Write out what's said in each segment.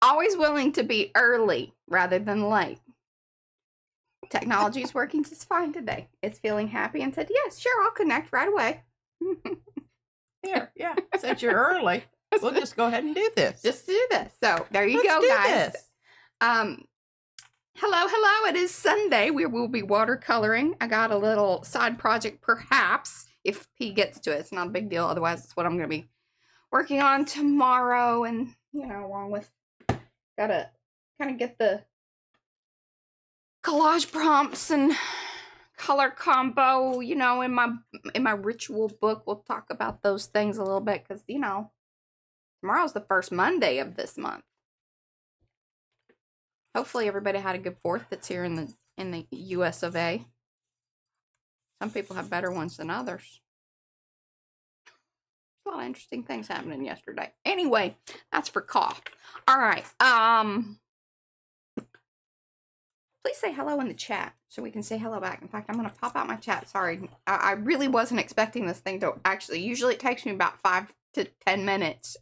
Always willing to be early rather than late. Technology is working just fine today. It's feeling happy and said, yes, sure, I'll connect right away. Here, yeah. Since you're early, we'll just go ahead and do this. Just do this. So there you Let's go, do guys. this. Hello. It is Sunday. We will be watercoloring. I got a little side project, perhaps, if he gets to it. It's not a big deal. Otherwise, it's what I'm going to be working on tomorrow. And, along with, gotta kind of get the collage prompts and color combo, in my ritual book. We'll talk about those things a little bit because, tomorrow's the first Monday of this month. Hopefully everybody had a good 4th that's here in the US of A. Some people have better ones than others. A lot of interesting things happening yesterday. Anyway, that's for cough. All right. Please say hello in the chat so we can say hello back. In fact, I'm going to pop out my chat. Sorry. I really wasn't expecting this thing to actually, usually it takes me about 5 to 10 minutes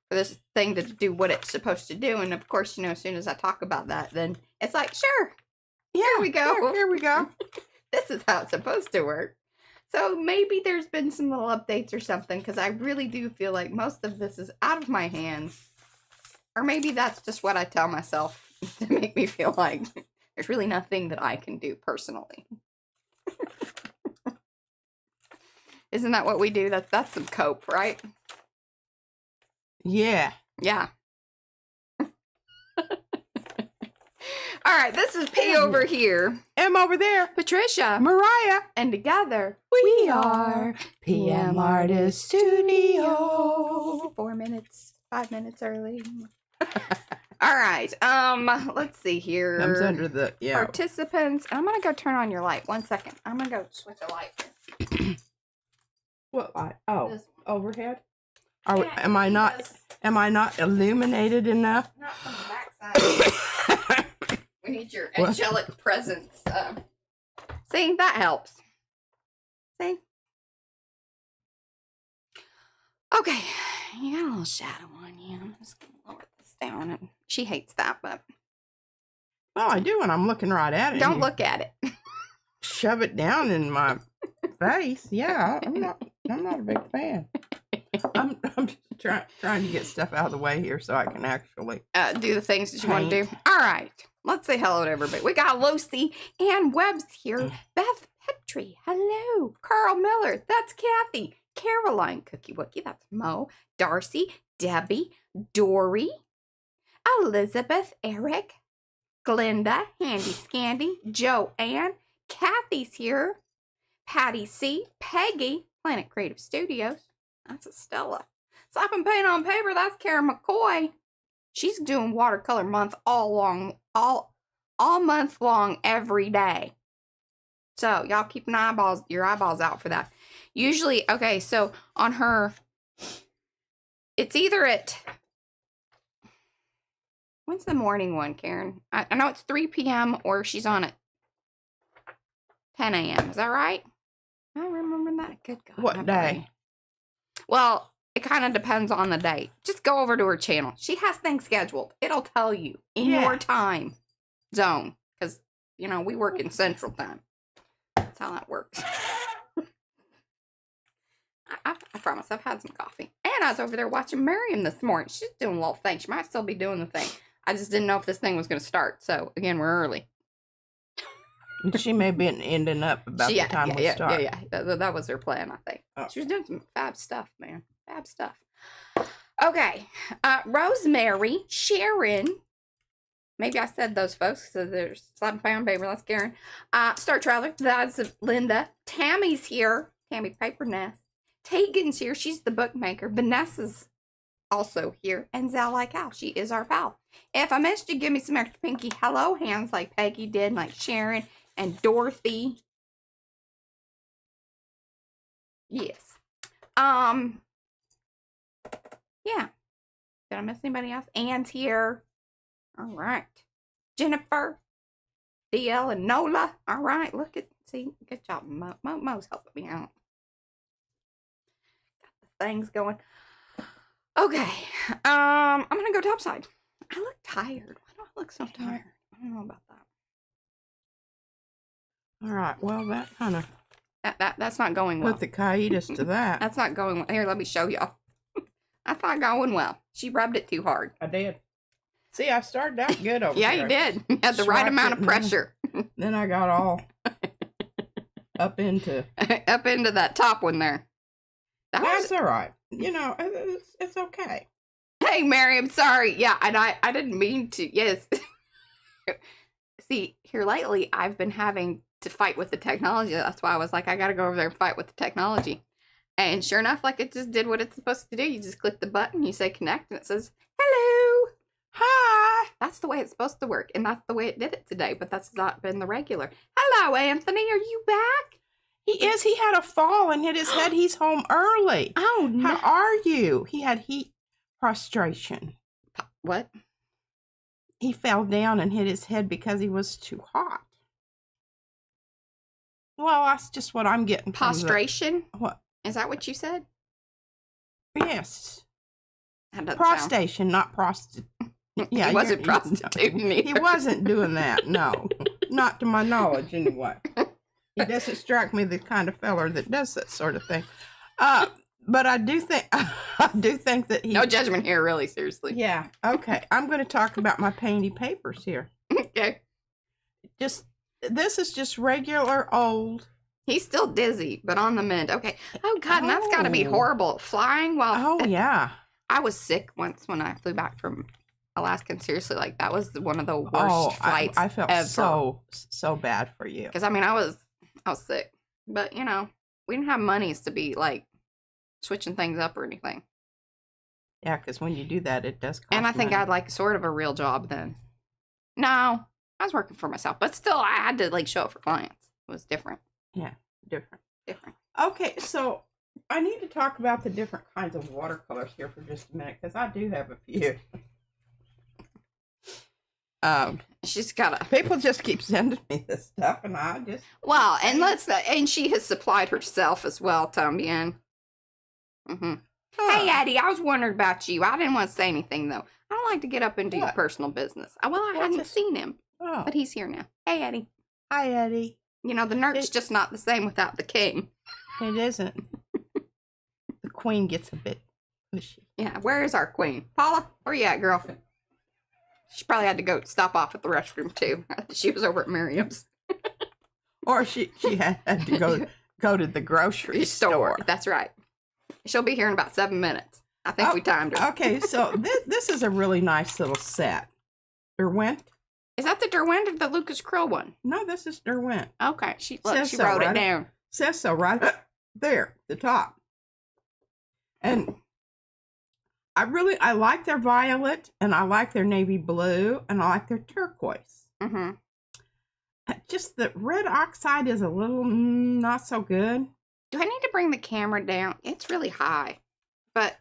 for this thing to do what it's supposed to do. And of course, as soon as I talk about that, then it's like, sure. Yeah, here we go. Here we go. This is how it's supposed to work. So maybe there's been some little updates or something, because I really do feel like most of this is out of my hands. Or maybe that's just what I tell myself to make me feel like there's really nothing that I can do personally. Isn't that what we do? That's some cope, right? Yeah. Yeah. All right, this is P over here. M over there. Patricia. Mariah. And together, we are PM Artist Studio. 4 minutes, 5 minutes early. All right, let's see here. Comes under the, Participants. I'm going to go turn on your light. 1 second. I'm going to go switch a light. What light? Oh, This overhead? Yeah, am I not illuminated enough? Not from the backside. We need your angelic presence. See, that helps. See? Okay. You got a little shadow on you. I'm just going to lower this down. And she hates that, but... Well, I do when I'm looking right at it. Don't look at it. Shove it down in my face. Yeah, I'm not a big fan. I'm just trying to get stuff out of the way here so I can actually do the things that you want to do. All right. Let's say hello to everybody. We got Lucy and Webb's here. Beth Petrie. Hello. Carl Miller. That's Kathy. Caroline Cookie Wookie. That's Mo. Darcy. Debbie. Dory. Elizabeth. Eric. Glinda. Handy Scandy. Joanne. Kathy's here. Patty C. Peggy. Planet Creative Studios. That's Estella. Slap and Paint on Paper. That's Karen McCoy. She's doing watercolor month all month long, every day. So y'all keep your eyeballs out for that. Usually, okay, so on her, it's either at, when's the morning one, Karen? I know it's 3 p.m. or she's on at 10 a.m. Is that right? I don't remember that. Good God. What day? Well, it kind of depends on the date. Just go over to her channel. She has things scheduled. It'll tell you in your time zone. Because, we work in Central Time. That's how that works. I promise I've had some coffee. And I was over there watching Mariah this morning. She's doing a little thing. She might still be doing the thing. I just didn't know if this thing was going to start. So, again, we're early. She may be ending up about the time we start. Yeah. That was her plan, I think. Oh. She was doing some fab stuff, man. Fab stuff. Okay. Rosemary, Sharon. Maybe I said those folks. So there's Slap and Paint on Paper. That's Karen. Star Traveler. That's Linda. Tammy's here. Tammy Paper Nest. Tegan's here. She's the bookmaker. Vanessa's also here. And Zal like Al. She is our pal. If I missed you, give me some extra pinky hello hands like Peggy did, like Sharon and Dorothy. Yes. Yeah. Did I miss anybody else? Anne's here. All right. Jennifer, DL, and Nola. All right. Look at, see, good job. Mo's helping me out. Got the things going. Okay. I'm going to go topside. I look tired. Why do I look so tired? I don't know about that. All right. Well, that kind of That's not going well. put the quietus to that. That's not going well. Here, let me show y'all. That's not going well. She rubbed it too hard. I did. See, I started out good over Yeah, there. you did. You had the right amount of pressure. Then I got all up into. Up into that top one there. That's all right. You know, it's okay. Hey, Mary, I'm sorry. Yeah, and I didn't mean to. Yes. See, here lately, I've been having to fight with the technology. That's why I was like, I got to go over there and fight with the technology. And sure enough, like it just did what it's supposed to do. You just click the button, you say connect, and it says, hello. Hi. That's the way it's supposed to work. And that's the way it did it today. But that's not been the regular. Hello, Anthony. Are you back? He is. He had a fall and hit his head. He's home early. Oh, no. How are you? He had heat prostration. What? He fell down and hit his head because he was too hot. Well, that's just what I'm getting from Prostration? What? Is that what you said? Yes. That doesn't Prostation, not prostitute. Yeah, he wasn't prostituting either. He wasn't doing that, no. Not to my knowledge, anyway. He doesn't strike me the kind of feller that does that sort of thing. But I do think that he... No judgment here, really, seriously. Yeah, okay. I'm going to talk about my painty papers here. Okay. This is just regular old... He's still dizzy, but on the mend. Okay. Oh, God, and that's got to be horrible. Flying while... Oh, yeah. I was sick once when I flew back from Alaska, and seriously, like, that was one of the worst flights I felt ever. so bad for you. Because, I mean, I was sick. But, you know, we didn't have monies to be, like, switching things up or anything. Yeah, because when you do that, it does cost And I think money. I had, like, sort of a real job then. No, I was working for myself. But still, I had to, like, show up for clients. It was different. Yeah, different. Different. Okay, so I need to talk about the different kinds of watercolors here for just a minute, because I do have a few. She's got a... People just keep sending me this stuff, and I just... Well, and she has supplied herself as well, Tambien. Mm-hmm. Hey, Eddie, I was wondering about you. I didn't want to say anything, though. I don't like to get up into your personal business. Well, I hadn't seen him, but he's here now. Hey, Eddie. Hi, Eddie. You know, the nerd's just not the same without the king. It isn't. The queen gets a bit pushy. Yeah, where is our queen? Paula, where you at, girl? She probably had to go stop off at the restroom, too. She was over at Miriam's. Or she had to go to the grocery store. That's right. She'll be here in about 7 minutes. I think we timed her. Okay, so this is a really nice little set. Derwent. Is that the Derwent or the Lucas Krill one? No, this is Derwent. Okay, she wrote it down. Says so right there, the top. And I like their violet, and I like their navy blue, and I like their turquoise. Mm-hmm. Just the red oxide is a little not so good. Do I need to bring the camera down? It's really high, but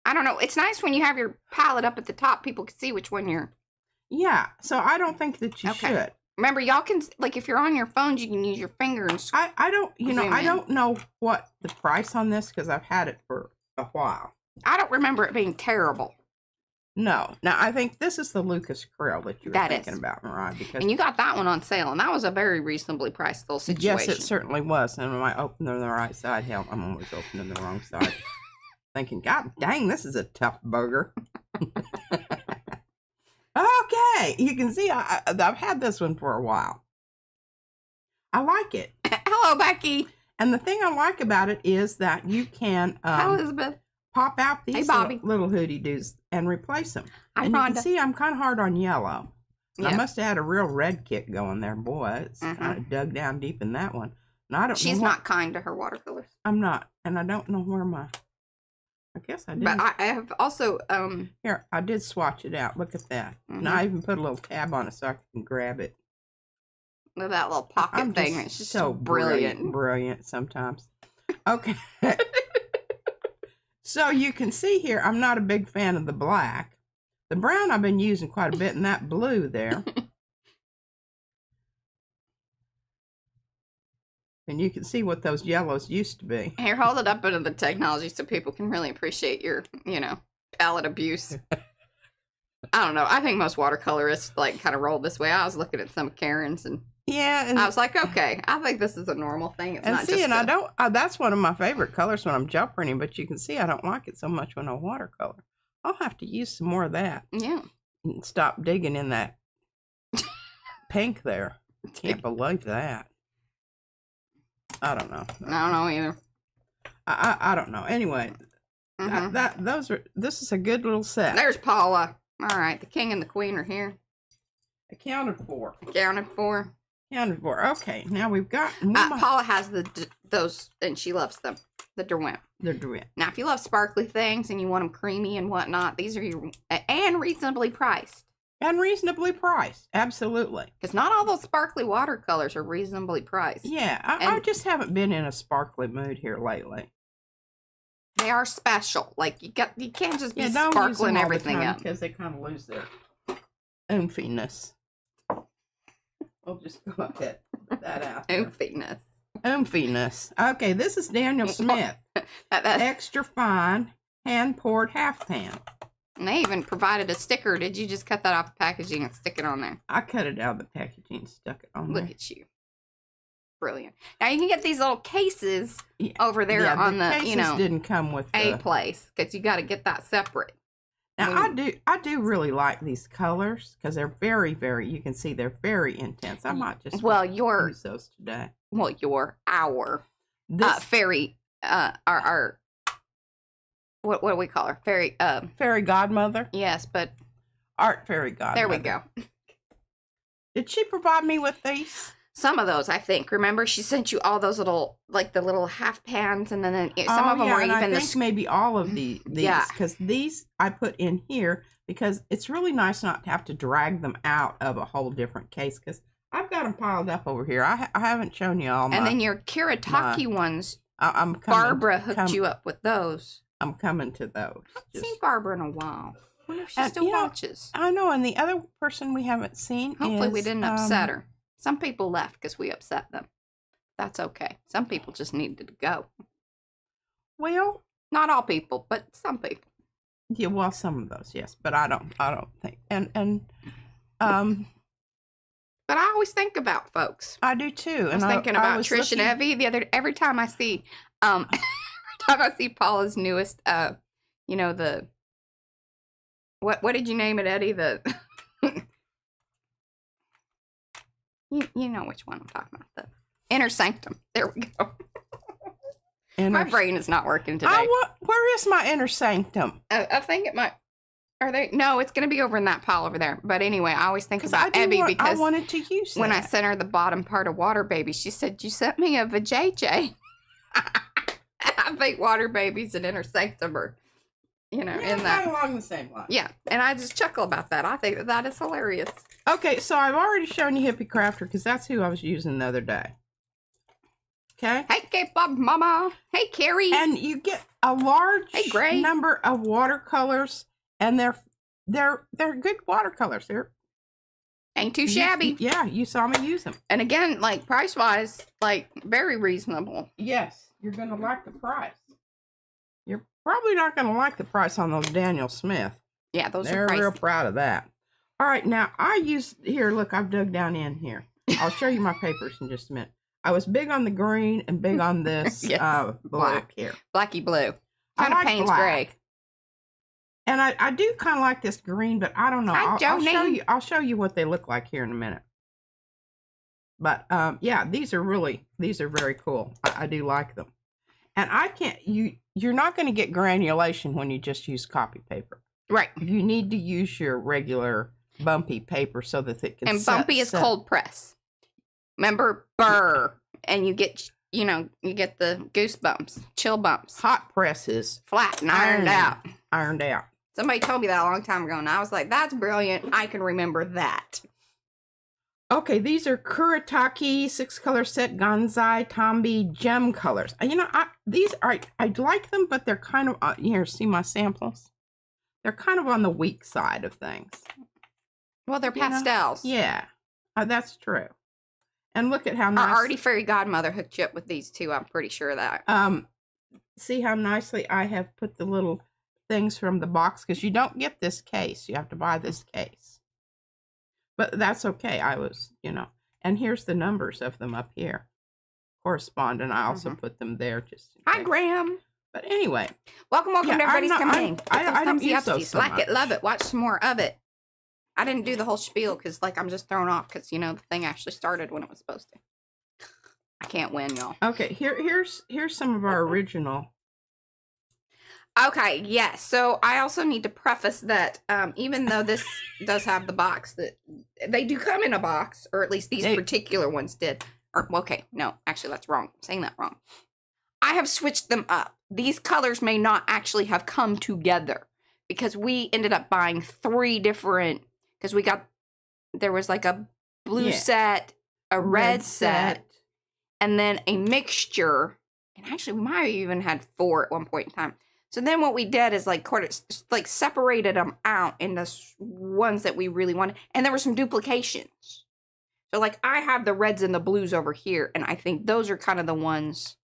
I don't know. It's nice when you have your palette up at the top. People can see which one you're... Yeah, so I don't think that you should. Remember, y'all can, like, if you're on your phones, you can use your finger and... I don't know what the price on this, because I've had it for a while. I don't remember it being terrible. No. Now, I think this is the Lucas Krill that you were thinking about, Mariah. And you got that one on sale, and that was a very reasonably priced little situation. Yes, it certainly was. And when I opened them the right side, hell, I'm always opening the wrong side. Thinking, God dang, this is a tough burger. Okay, you can see I've had this one for a while. I like it. Hello, Becky. And the thing I like about it is that you can Elizabeth. Pop out these little hootie doos and replace them. And you can see I'm kind of hard on yellow. Yeah. I must have had a real red kick going there. Boy, it's kind of dug down deep in that one. And I don't She's not kind to her watercolors. I'm not. And I don't know where I guess I did. But I have also... Here, I did swatch it out. Look at that. And I even put a little tab on it so I can grab it. With that little pocket thing. It's just so brilliant. Brilliant sometimes. Okay. So you can see here, I'm not a big fan of the black. The brown I've been using quite a bit, and that blue there. And you can see what those yellows used to be. Here, hold it up into the technology so people can really appreciate your, palette abuse. I don't know. I think most watercolorists like kind of roll this way. I was looking at some Karen's and I was like, okay, I think this is a normal thing. It's not just I don't. That's one of my favorite colors when I'm gel printing, but you can see I don't like it so much when I watercolor. I'll have to use some more of that. Yeah. And stop digging in that pink there. Can't believe that. I don't know. I don't know either. I don't know. Anyway, this is a good little set. There's Paula. All right, the king and the queen are here. Accounted for. Accounted for. Accounted for. Okay, now we've got. Paula has those, and she loves them. The Derwent. They're Derwent. Now, if you love sparkly things and you want them creamy and whatnot, these are your and reasonably priced. And reasonably priced, absolutely. Because not all those sparkly watercolors are reasonably priced. Yeah, I just haven't been in a sparkly mood here lately. They are special. Like you can't just be sparkling everything up because they kind of lose their oomphiness. We'll just go ahead put that out. Oomphiness. Oomphiness. Okay, this is Daniel Smith. Extra fine hand poured half pan. And they even provided a sticker. Did you just cut that off the packaging and stick it on there? I cut it out of the packaging and stuck it on there. Look at you. Brilliant. Now you can get these little cases over there on the cases didn't come with place because you got to get that separate. Now I do really like these colors because they're very, very. You can see they're very intense. I might just use those today. Well, our fairy our what do we call her? Fairy godmother. Yes, but art fairy godmother. There we go. Did she provide me with these? Some of those, I think. Remember, she sent you all those little, like the little half pans, and then some of them were even I think maybe all of these, because these I put in here because it's really nice not to have to drag them out of a whole different case because I've got them piled up over here. I haven't shown you all. And then your Kiritaki ones. Barbara hooked you up with those. I'm coming to those. I haven't seen Barbara in a while. I wonder if she still watches. I know, and the other person we haven't seen Hopefully we didn't upset her. Some people left because we upset them. That's okay. Some people just needed to go. Well, not all people, but some people. Yeah, well, some of those, yes, but I don't think. But I always think about folks. I do too. I was thinking about Trish and Evie every time I see Paula's newest what did you name it, Eddie? You know which one I'm talking about. The Inner Sanctum. There we go. My brain is not working today. Where is my Inner Sanctum? I think it might. Are they? No, it's going to be over in that pile over there. But anyway, I always think about Abby because I wanted to use that. When I sent her the bottom part of Water Baby, she said, "You sent me a vajayjay." I think Water Babies and Inner Sanctum are, in that. Kind of along the same line. Yeah, and I just chuckle about that. I think that is hilarious. Okay, so I've already shown you Hippie Crafter because that's who I was using the other day. Okay. Hey, K-Pop Mama. Hey, Carrie. And you get a large number of watercolors, and they're good watercolors. Ain't too shabby. You saw me use them. And again, like price-wise, like very reasonable. Yes, you're gonna like the price. You're probably not gonna like the price on those Daniel Smith. Yeah, those are pricey. They're real proud of that. All right, now look, I've dug down in here. I'll show you my papers in just a minute. I was big on the green and big on this black here. Blacky blue. Kind of Payne's gray. And I do kind of like this green, but I don't know. I'll show you what they look like here in a minute. But these are very cool. I do like them. And you're not going to get granulation when you just use copy paper. Right. You need to use your regular bumpy paper so that it can bumpy is cold press. Remember, burr, and you get the goosebumps, chill bumps. Hot presses, flat and ironed out. Somebody told me that a long time ago, and I was like, "That's brilliant! I can remember that." Okay, these are Kuretake 6-color set Ganzai Tombi gem colors. I like them, but they're kind of here. See my samples? They're kind of on the weak side of things. Well, they're pastels. Yeah, that's true. And look at how nice. Our Arty Fairy Godmother hooked you up with these too. I'm pretty sure of that. See how nicely I have put the little things from the box because you don't get this case. You have to buy this case. But that's okay. I was, and here's the numbers of them up here. Correspond, and I also put them there just in Hi, case. Graham. But anyway. Welcome to everybody's coming. I don't use those so like much. it, love it, watch some more of it. I didn't do the whole spiel because, like, I'm just thrown off because, the thing actually started when it was supposed to. I can't win, y'all. Okay, here's some of our original. Okay, yes. So I also need to preface that even though this does have the box, that they do come in a box, or at least these particular ones did. Or, okay, no, actually that's wrong. I'm saying that wrong. I have switched them up. These colors may not actually have come together because we ended up buying 3 different, because there was like a blue set, a red set, and then a mixture. And actually, we might have even had 4 at one point in time. So then what we did is separated them out into ones that we really wanted. And there were some duplications. So like I have the reds and the blues over here. And I think those are kind of the ones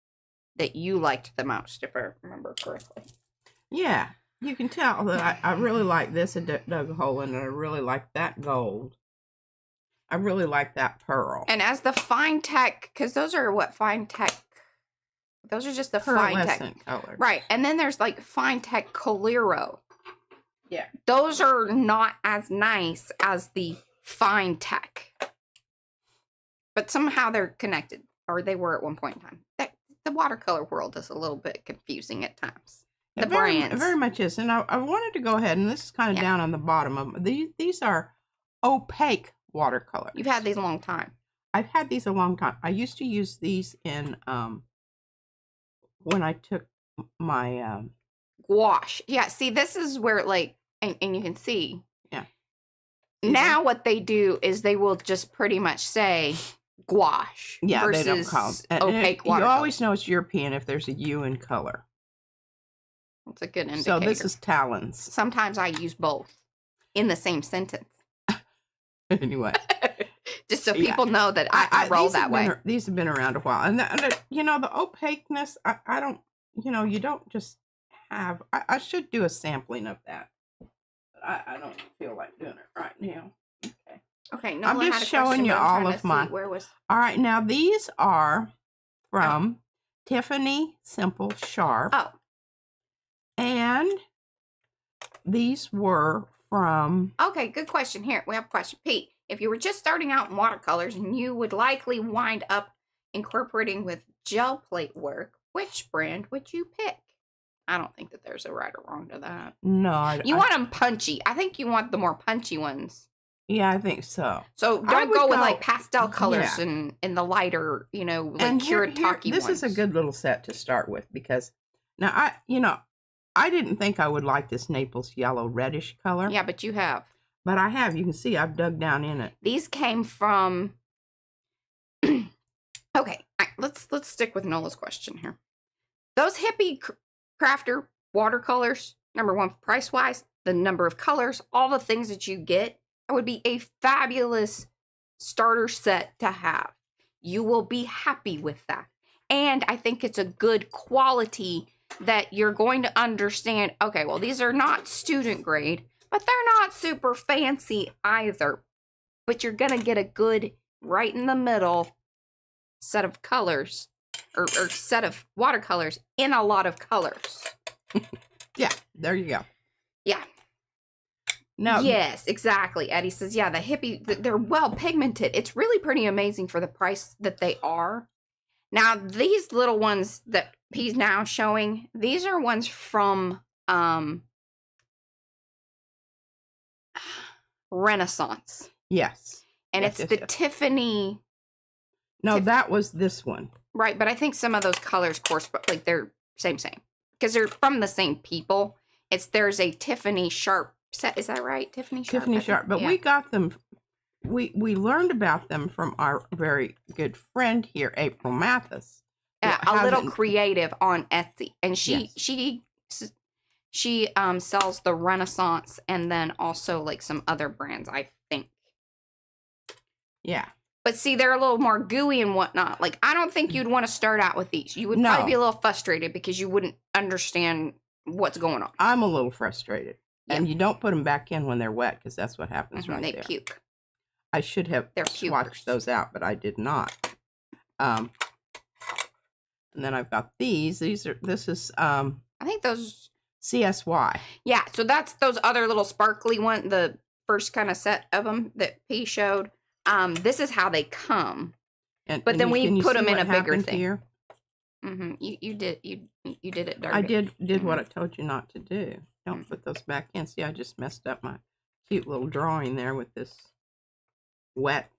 that you liked the most, if I remember correctly. Yeah. You can tell that I really like this. I dug a hole in it. I really like that gold. I really like that pearl. And as the fine tech, because those are what fine tech. Those are just the fine tech colors. Right. And then there's like fine tech Colero. Yeah. Those are not as nice as the fine tech. But somehow they're connected. Or they were at one point in time. The watercolor world is a little bit confusing at times. The brands. It very much is. And I wanted to go ahead, and this is kind of down on the bottom of them. These are opaque watercolors. You've had these a long time. I've had these a long time. I used to use these in when I took my gouache. Yeah, see, this is where like, and you can see. Yeah. Now what they do is they will just pretty much say gouache. Yeah, versus they don't call it opaque you watercolor. always know it's European if there's a U in color. That's a good indicator. So this is talons. Sometimes I use both in the same sentence. Anyway. Just so people know that I roll that way. These have been around a while. And, the opaqueness, I don't, you don't just have, I should do a sampling of that. But I don't feel like doing it right now. Okay. Okay, I'm just showing you all of my. All right, now these are from Tiffany Simple Sharp. Oh. And these were from. Okay, good question. Here, we have a question. Pete, if you were just starting out in watercolors and you would likely wind up incorporating with gel plate work, which brand would you pick? I don't think that there's a right or wrong to that. No. You want them punchy. I think you want the more punchy ones. Yeah, I think so. So don't go with like pastel colors and the lighter, like Kuretake ones. This is a good little set to start with because now I didn't think I would like this Naples yellow reddish color. Yeah, but you have. But I have. You can see I've dug down in it. These came from. Okay, let's stick with Nola's question here. Those hippie crafter watercolors, number one, price wise, the number of colors, all the things that you get, that would be a fabulous starter set to have. You will be happy with that, and I think it's a good quality that you're going to understand. Okay, well, these are not student grade. But they're not super fancy either. But you're going to get a good, right in the middle set of colors. Or set of watercolors in a lot of colors. Yeah, there you go. Yeah. No. Yes, exactly. Eddie says, yeah, the hippie, they're well pigmented. It's really pretty amazing for the price that they are. Now, these little ones that he's now showing, these are ones from... Renaissance. Yes. And yes, it's the Tiffany. No, that was this one. Right, but I think some of those colors, of course, but like they're same. Because they're from the same people. There's a Tiffany Sharp set. Is that right? Tiffany Sharp. Tiffany Sharp. But we got them. We learned about them from our very good friend here, April Mathis. A little creative on Etsy. And she sells the Renaissance and then also like some other brands, I think. Yeah. But see, they're a little more gooey and whatnot. Like, I don't think you'd want to start out with these. You would probably be a little frustrated because you wouldn't understand what's going on. I'm a little frustrated. Yep. And you don't put them back in when they're wet because that's what happens right there. They puke. I should have swatched those out, but I did not. And then I've got these. This is I think those CSY. Yeah, so that's those other little sparkly one, the first kind of set of them that P showed. This is how they come. But then we put them in a bigger thing. Here? You did it dirty. I did what I told you not to do. Don't put those back in. See, I just messed up my cute little drawing there with this wet.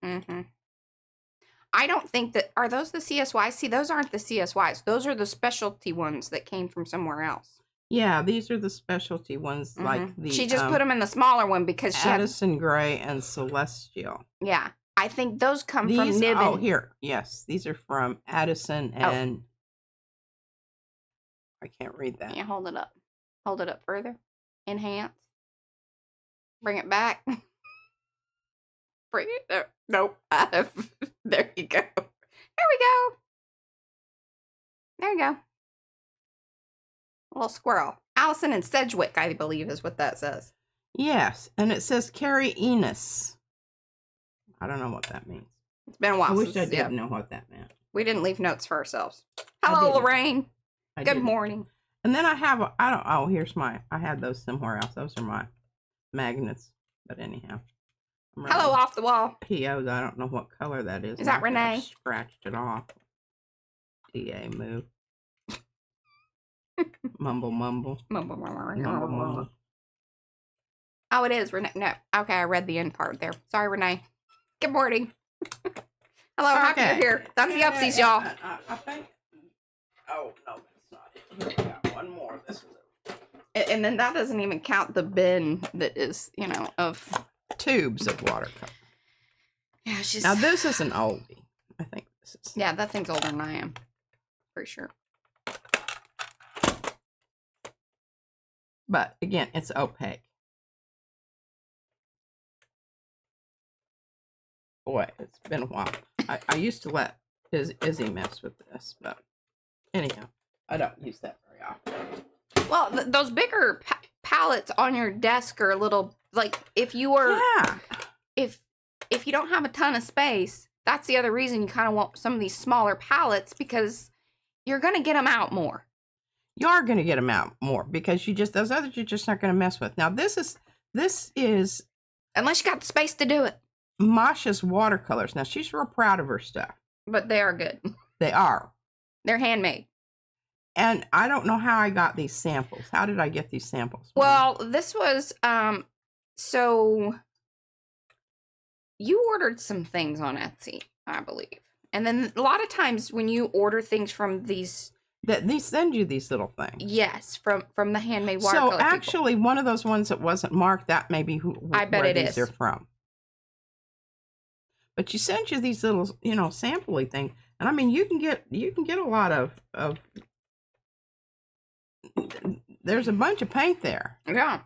I don't think that, are those the CSYs? See, those aren't the CSYs. Those are the specialty ones that came from somewhere else. Yeah, these are the specialty ones, like the. She just put them in the smaller one because she Addison Gray and Celestial. Yeah, I think those come from Nibbin. Oh, here, yes, these are from Addison and. I can't read that. Yeah, hold it up. Hold it up further. Enhance. Bring it back. Bring it there. Nope. There you go. There we go. There you go. A little squirrel. Allison and Sedgwick, I believe, is what that says. Yes, and it says Carrie Enos. I don't know what that means. It's been a while. I wish I didn't know what that meant. We didn't leave notes for ourselves. Hello, Lorraine. Good morning. And then I have, here's my, I had those somewhere else. Those are my magnets. But anyhow. Hello, off the wall. POs, I don't know what color that is. Is that Renee? I scratched it off. DA move. Mumble, mumble. Mumble, mumble, mumble, mumble. Oh, it is Renee. No. Okay, I read the end part there. Sorry, Renee. Good morning. Hello, happy you're here. Thumbsy upsies, y'all. I think. Oh, no, that's not it. Here we got one more. This is it. And then that doesn't even count the bin that is, of tubes of watercolor. Yeah, she's. Now, this is an oldie. I think this is. Yeah, that thing's older than I am. For sure. But again, it's opaque. Boy, it's been a while. I used to let Izzy mess with this, but anyhow, I don't use that very often. Well, those bigger palettes on your desk are a little, like, if you were, if you don't have a ton of space, that's the other reason you kind of want some of these smaller palettes, because you're going to get them out more. You are going to get them out more because those others you're just not going to mess with. Now, this is unless you got the space to do it. Masha's watercolors. Now, she's real proud of her stuff. But they are good. They are. They're handmade. And I don't know how I got these samples. How did I get these samples? Well, this was, so you ordered some things on Etsy, I believe. And then a lot of times when you order things from these send you these little things. Yes, from the handmade watercolor. So actually, one of those ones that wasn't marked, that may be I bet where these are from. But she sent you these little, sampley things, and I mean, you can get a lot of. There's a bunch of paint there. Yeah.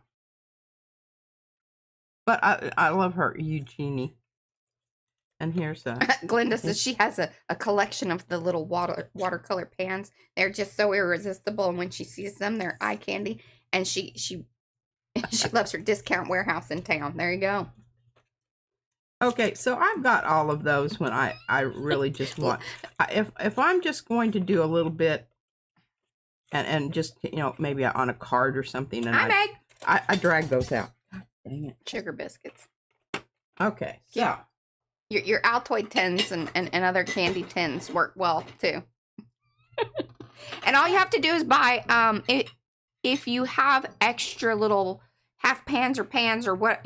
But I love her, Eugenie. And here's Glenda says she has a collection of the little watercolor pans. They're just so irresistible, and when she sees them, they're eye candy. And she loves her discount warehouse in town. There you go. Okay, so I've got all of those when I really just want. If I'm just going to do a little bit, and just maybe on a card or something, and Hi, Meg. I drag those out. God, dang it. Sugar biscuits. Okay, so. Yeah. Your Altoid tins and other candy tins work well too. And all you have to do is buy if you have extra little half pans or what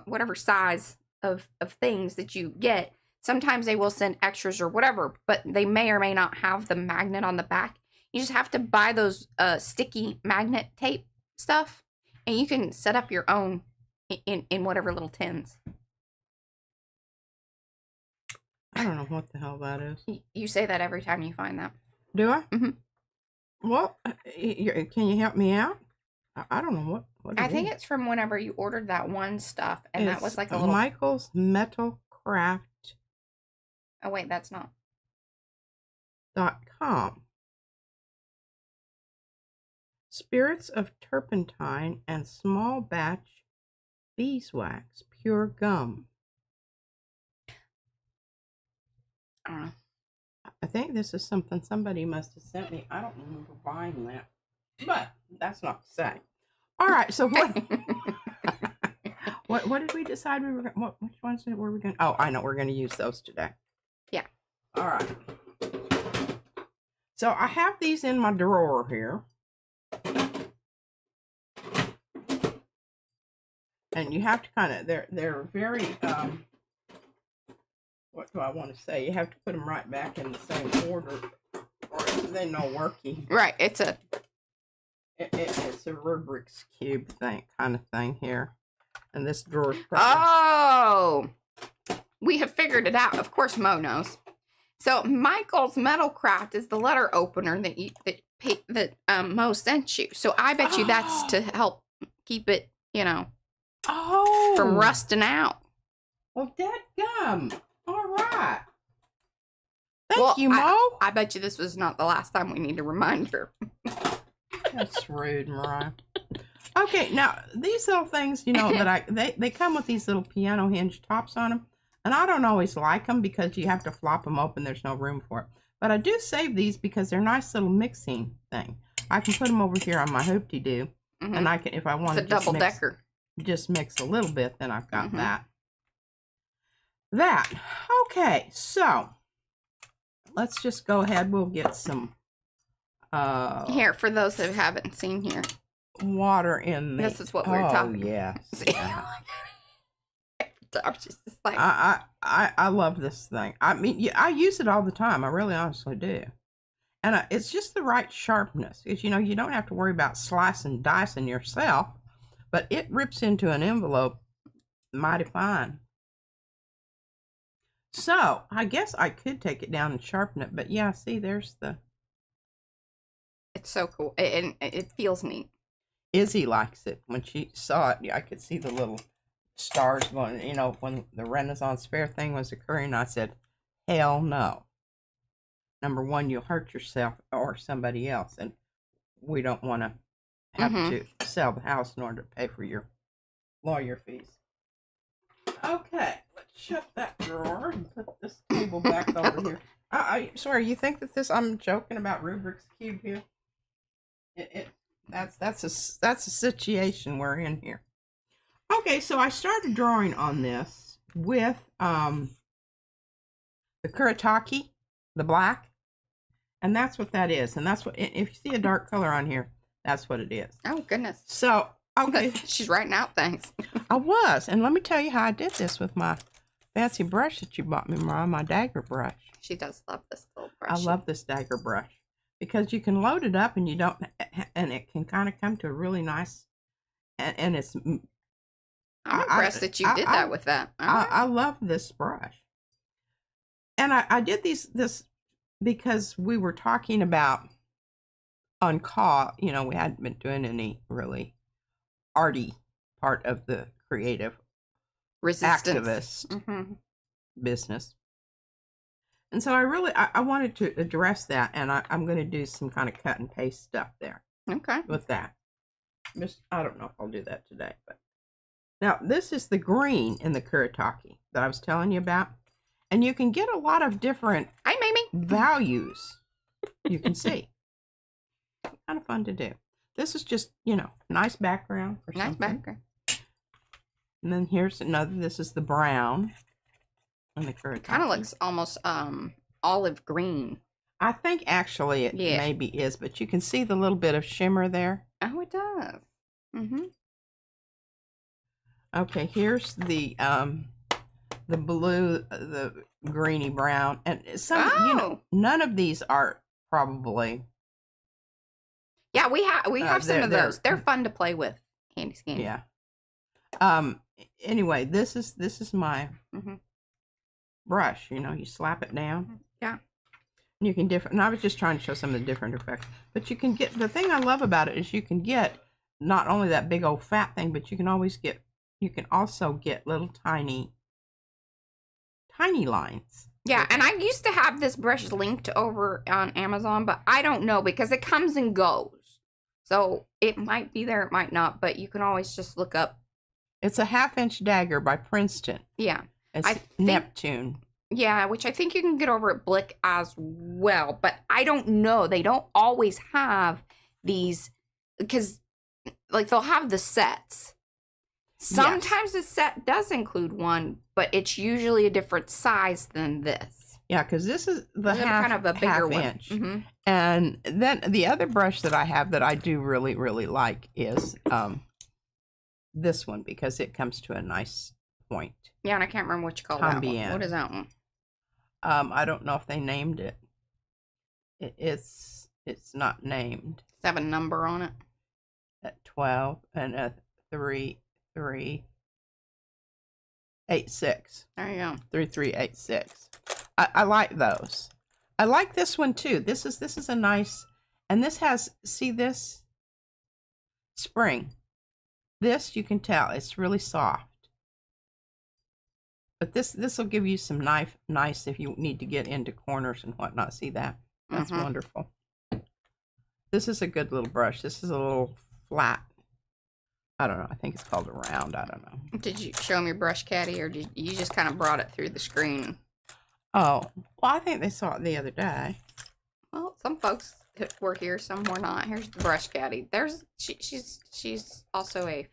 whatever size of things that you get. Sometimes they will send extras or whatever, but they may or may not have the magnet on the back. You just have to buy those sticky magnet tape stuff, and you can set up your own in whatever little tins. I don't know what the hell that is. You say that every time you find that. Do I? Mm-hmm. Well, can you help me out? I don't know what I think it's from whenever you ordered that one stuff, and that was like a little... Michael's Metal Craft. Oh, wait, that's not. .com. spirits of turpentine and small batch beeswax, pure gum. I don't know. I think this is something somebody must have sent me. I don't remember buying that, but that's not to say. All right, so what did we decide we were going? Which ones were we going? Oh, I know we're going to use those today. Yeah. All right. So I have these in my drawer here, and you have to kind of they're very what do I want to say? You have to put them right back in the same order, or they're not working. Right. It's a Rubik's Cube thing, kind of thing here. And this drawer's Oh! We have figured it out. Of course, Mo knows. So, Michael's Metal Craft is the letter opener that Mo sent you. So, I bet you that's to help keep it, from rusting out. Well, dadgum. All right. Thank you, Mo. I bet you this was not the last time we need a reminder. That's rude, Mariah. Okay, now these little things, that they come with these little piano hinge tops on them, and I don't always like them because you have to flop them open. There's no room for it, but I do save these because they're a nice little mixing thing. I can put them over here on my hoop-de-doo, and I can, if I want to, double decker. Just mix a little bit. Then I've got that. Okay, so let's just go ahead. We'll get some. Here, for those who haven't seen here. Water in the... This is what we're talking. Oh, yes. Yeah. I was just like... I love this thing. I mean, I use it all the time. I really honestly do. And it's just the right sharpness. Because, you don't have to worry about slicing and dicing yourself. But it rips into an envelope mighty fine. So, I guess I could take it down and sharpen it. But yeah, see, there's the... It's so cool. And it feels neat. Izzy likes it. When she saw it, I could see the little stars going, when the Renaissance Fair thing was occurring. I said, hell no. Number one, you'll hurt yourself or somebody else. And we don't want to have to sell the house in order to pay for your lawyer fees. Okay, let's shut that drawer and put this table back over here. I sorry, you think that I'm joking about Rubik's Cube here? That's a situation we're in here. Okay, so I started drawing on this with the Kuretake, the black, and that's what that is. And that's what, if you see a dark color on here, that's what it is. Oh goodness. So okay, she's writing out things. I was, and let me tell you how I did this with my fancy brush that you bought me, Mariah, my dagger brush. She does love this little brush. I love this dagger brush because you can load it up and and it can kind of come to a really nice, and it's. I'm impressed that you did that with that. I love this brush, and I did this because we were talking about on call. We hadn't been doing any really arty part of the creative activist business. And so I wanted to address that, and I'm going to do some kind of cut and paste stuff there. Okay. With that. I don't know if I'll do that today, but now this is the green in the Kuretake that I was telling you about, and you can get a lot of different values. You can see. Kind of fun to do. This is just, nice background or something. Nice background. And then here's another. This is the brown. It kind of looks almost olive green. I think actually it maybe is, but you can see the little bit of shimmer there. Oh, it does. Okay, here's the blue, the greeny brown, and some none of these are probably. Yeah, we have some of those. They're fun to play with. Candy scan. Yeah. Anyway, this is my. Brush, you slap it down. Yeah. And you can and I was just trying to show some of the different effects. But you can get, the thing I love about it is you can get not only that big old fat thing, but you can also get little tiny lines. Yeah, and I used to have this brush linked over on Amazon, but I don't know because it comes and goes. So it might be there, it might not, but you can always just look up. It's a 1/2-inch dagger by Princeton. Yeah. It's Neptune. Yeah, which I think you can get over at Blick as well. But I don't know. They don't always have these, because like they'll have the sets. Sometimes the set does include one, but it's usually a different size than this. Yeah, because this is the kind of a bigger one. Inch. And then the other brush that I have that I do really, really like is this one, because it comes to a nice point. Yeah, and I can't remember what you call that one. What is that one? I don't know if they named it. It's not named. Does it have a number on it? At 12 and a 3386. There you go. 3386. I like those. I like this one too. This is a nice, and this has, see this spring. This you can tell it's really soft. But this will give you some nice if you need to get into corners and whatnot. See that? That's wonderful. This is a good little brush. This is a little flat. I don't know. I think it's called a round. I don't know. Did you show them your brush caddy, or did you just kind of brought it through the screen? Oh, well, I think they saw it the other day. Well, some folks were here, some were not. Here's the brush caddy. She's also a.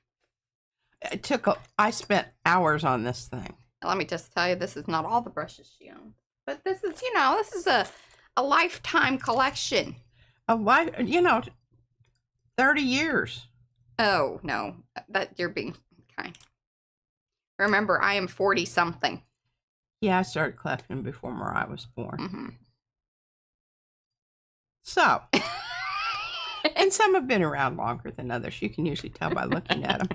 I spent hours on this thing. Let me just tell you, this is not all the brushes she owns, but this is, this is a lifetime collection. 30 years. Oh, no, that you're being kind. Remember, I am 40 something. Yeah, I started collecting before Mariah was born. So, and some have been around longer than others. You can usually tell by looking at them.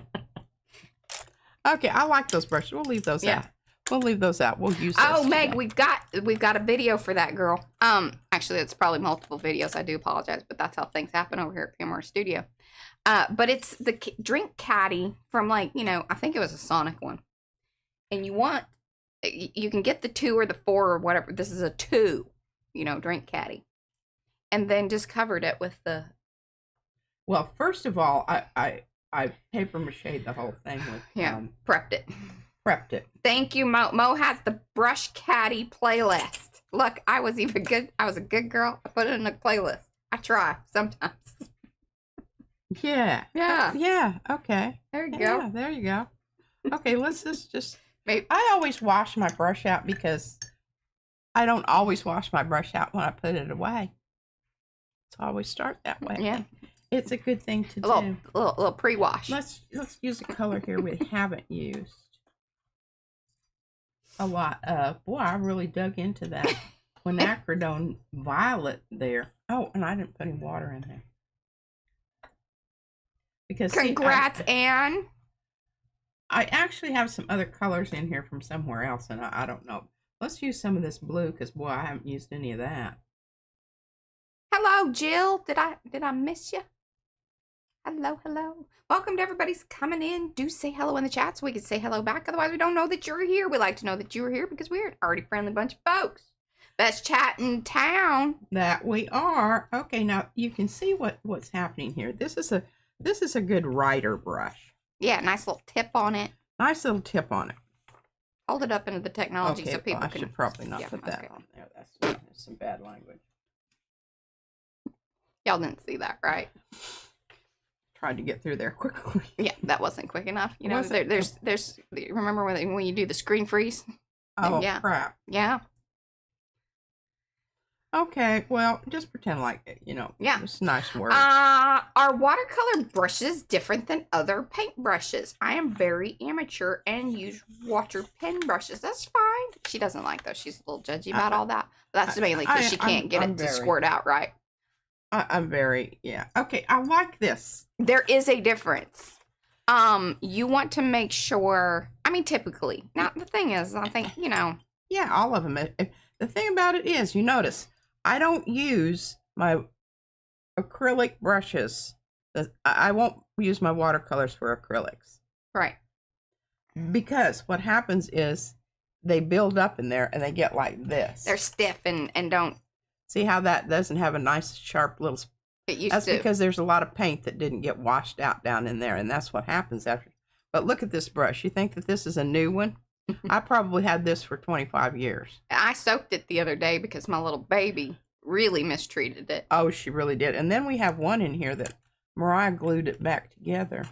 Okay, I like those brushes. We'll leave those out. We'll leave those out. We'll use those. Oh, Meg, we've got a video for that, girl. Actually, it's probably multiple videos. I do apologize, but that's how things happen over here at PMR Studio. But it's the drink caddy from I think it was a Sonic one. And you can get the 2 or the 4 or whatever. This is a 2, drink caddy. And then just covered it with the. Well, first of all, I paper mache the whole thing with. Yeah, prepped it. Thank you, Mo. Mo has the brush caddy playlist. Look, I was a good girl. I put it in a playlist. I try sometimes. Yeah. Okay. There you go. Yeah, there you go. Okay, let's just. Maybe. I always wash my brush out because I don't always wash my brush out when I put it away. So I always start that way. Yeah. It's a good thing to do. A little pre-wash. Let's use a color here we haven't used a lot of. Boy, I really dug into that quinacridone violet there. Oh, and I didn't put any water in there. Because congrats, Anne. I actually have some other colors in here from somewhere else, and I don't know. Let's use some of this blue because boy, I haven't used any of that. Hello, Jill. Did I miss you? Hello. Welcome to everybody's coming in. Do say hello in the chat so we can say hello back. Otherwise, we don't know that you're here. We like to know that you're here because we're an already friendly bunch of folks. Best chat in town. That we are. Okay, now you can see what's happening here. This is a good writer brush. Yeah, nice little tip on it. Nice little tip on it. Hold it up into the technology okay, so people I can. should probably not put that on there. That's some bad language. Y'all didn't see that, right? Tried to get through there quickly. Yeah, that wasn't quick enough. There's. Remember when you do the screen freeze? Oh yeah. Crap. Yeah. Okay, well, just pretend like it, Yeah. It's nice work. Are watercolor brushes different than other paint brushes? I am very amateur and use water pen brushes. That's fine. She doesn't like those. She's a little judgy about all that. But that's mainly because she can't get it to squirt out right. I'm very, yeah. Okay, I like this. There is a difference. You want to make sure, typically. Now, the thing is, I think, Yeah, all of them. The thing about it is, you notice, I don't use my acrylic brushes. I won't use my watercolors for acrylics. Right. Because what happens is they build up in there and they get like this. They're stiff and don't. See how that doesn't have a nice sharp little It used That's to. because there's a lot of paint that didn't get washed out down in there, and that's what happens after. But look at this brush. You think that this is a new one? I probably had this for 25 years. I soaked it the other day because my little baby really mistreated it. Oh, she really did. And then we have one in here that Mariah glued it back together.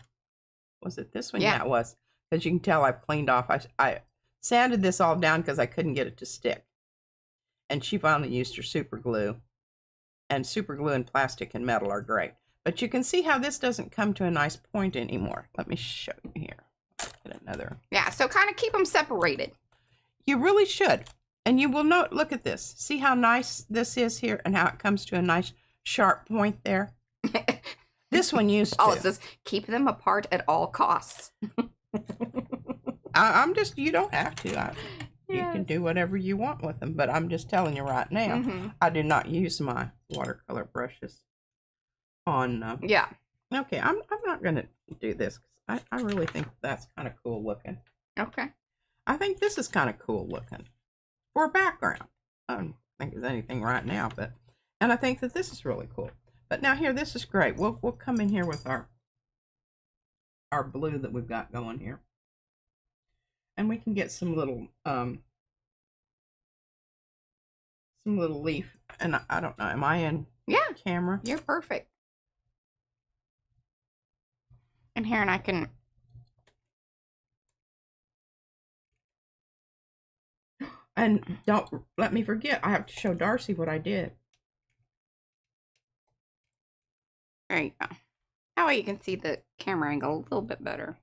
Was it this one? Yeah, it was. Because you can tell I've cleaned off. I sanded this all down because I couldn't get it to stick. And she finally used her super glue. And super glue and plastic and metal are great. But you can see how this doesn't come to a nice point anymore. Let me show you here. Get another. Yeah, so kind of keep them separated. You really should. And you will note, look at this. See how nice this is here and how it comes to a nice sharp point there? This one used to. Oh, it says keep them apart at all costs. I'm just, you don't have to. You can do whatever you want with them. But I'm just telling you right now, I do not use my watercolor brushes on. Yeah. Okay, I'm not going to do this. I really think that's kind of cool looking. Okay. I think this is kind of cool looking for a background. I don't think there's anything right now, and I think that this is really cool. But now here, this is great. We'll come in here with our blue that we've got going here, and we can get some little leaf. And I don't know, am I in camera? You're perfect. And here, and I can. And don't let me forget, I have to show Darcy what I did. There you go. That way you can see the camera angle a little bit better.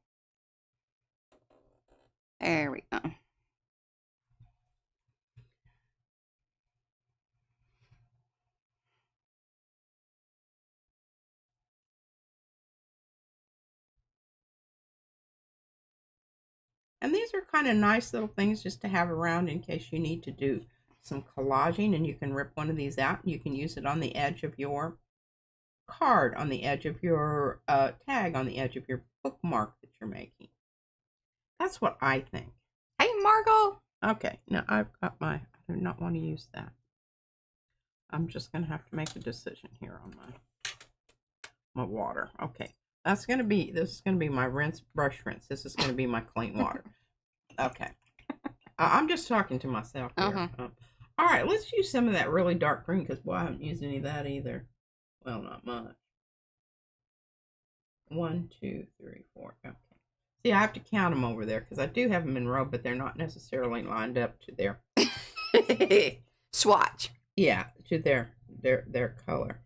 There we go. And these are kind of nice little things just to have around in case you need to do some collaging, and you can rip one of these out and you can use it on the edge of your card, on the edge of your tag, on the edge of your bookmark that you're making. That's what I think. Hey, Margot. Okay, now I've got I do not want to use that. I'm just going to have to make a decision here on my water. Okay. This is going to be my brush rinse. This is going to be my clean water. Okay. I'm just talking to myself here. All right, let's use some of that really dark green because, boy, I haven't used any of that either. Well, not much. 1, 2, 3, 4. Okay. See, I have to count them over there because I do have them in row, but they're not necessarily lined up to their swatch. Yeah, to their color.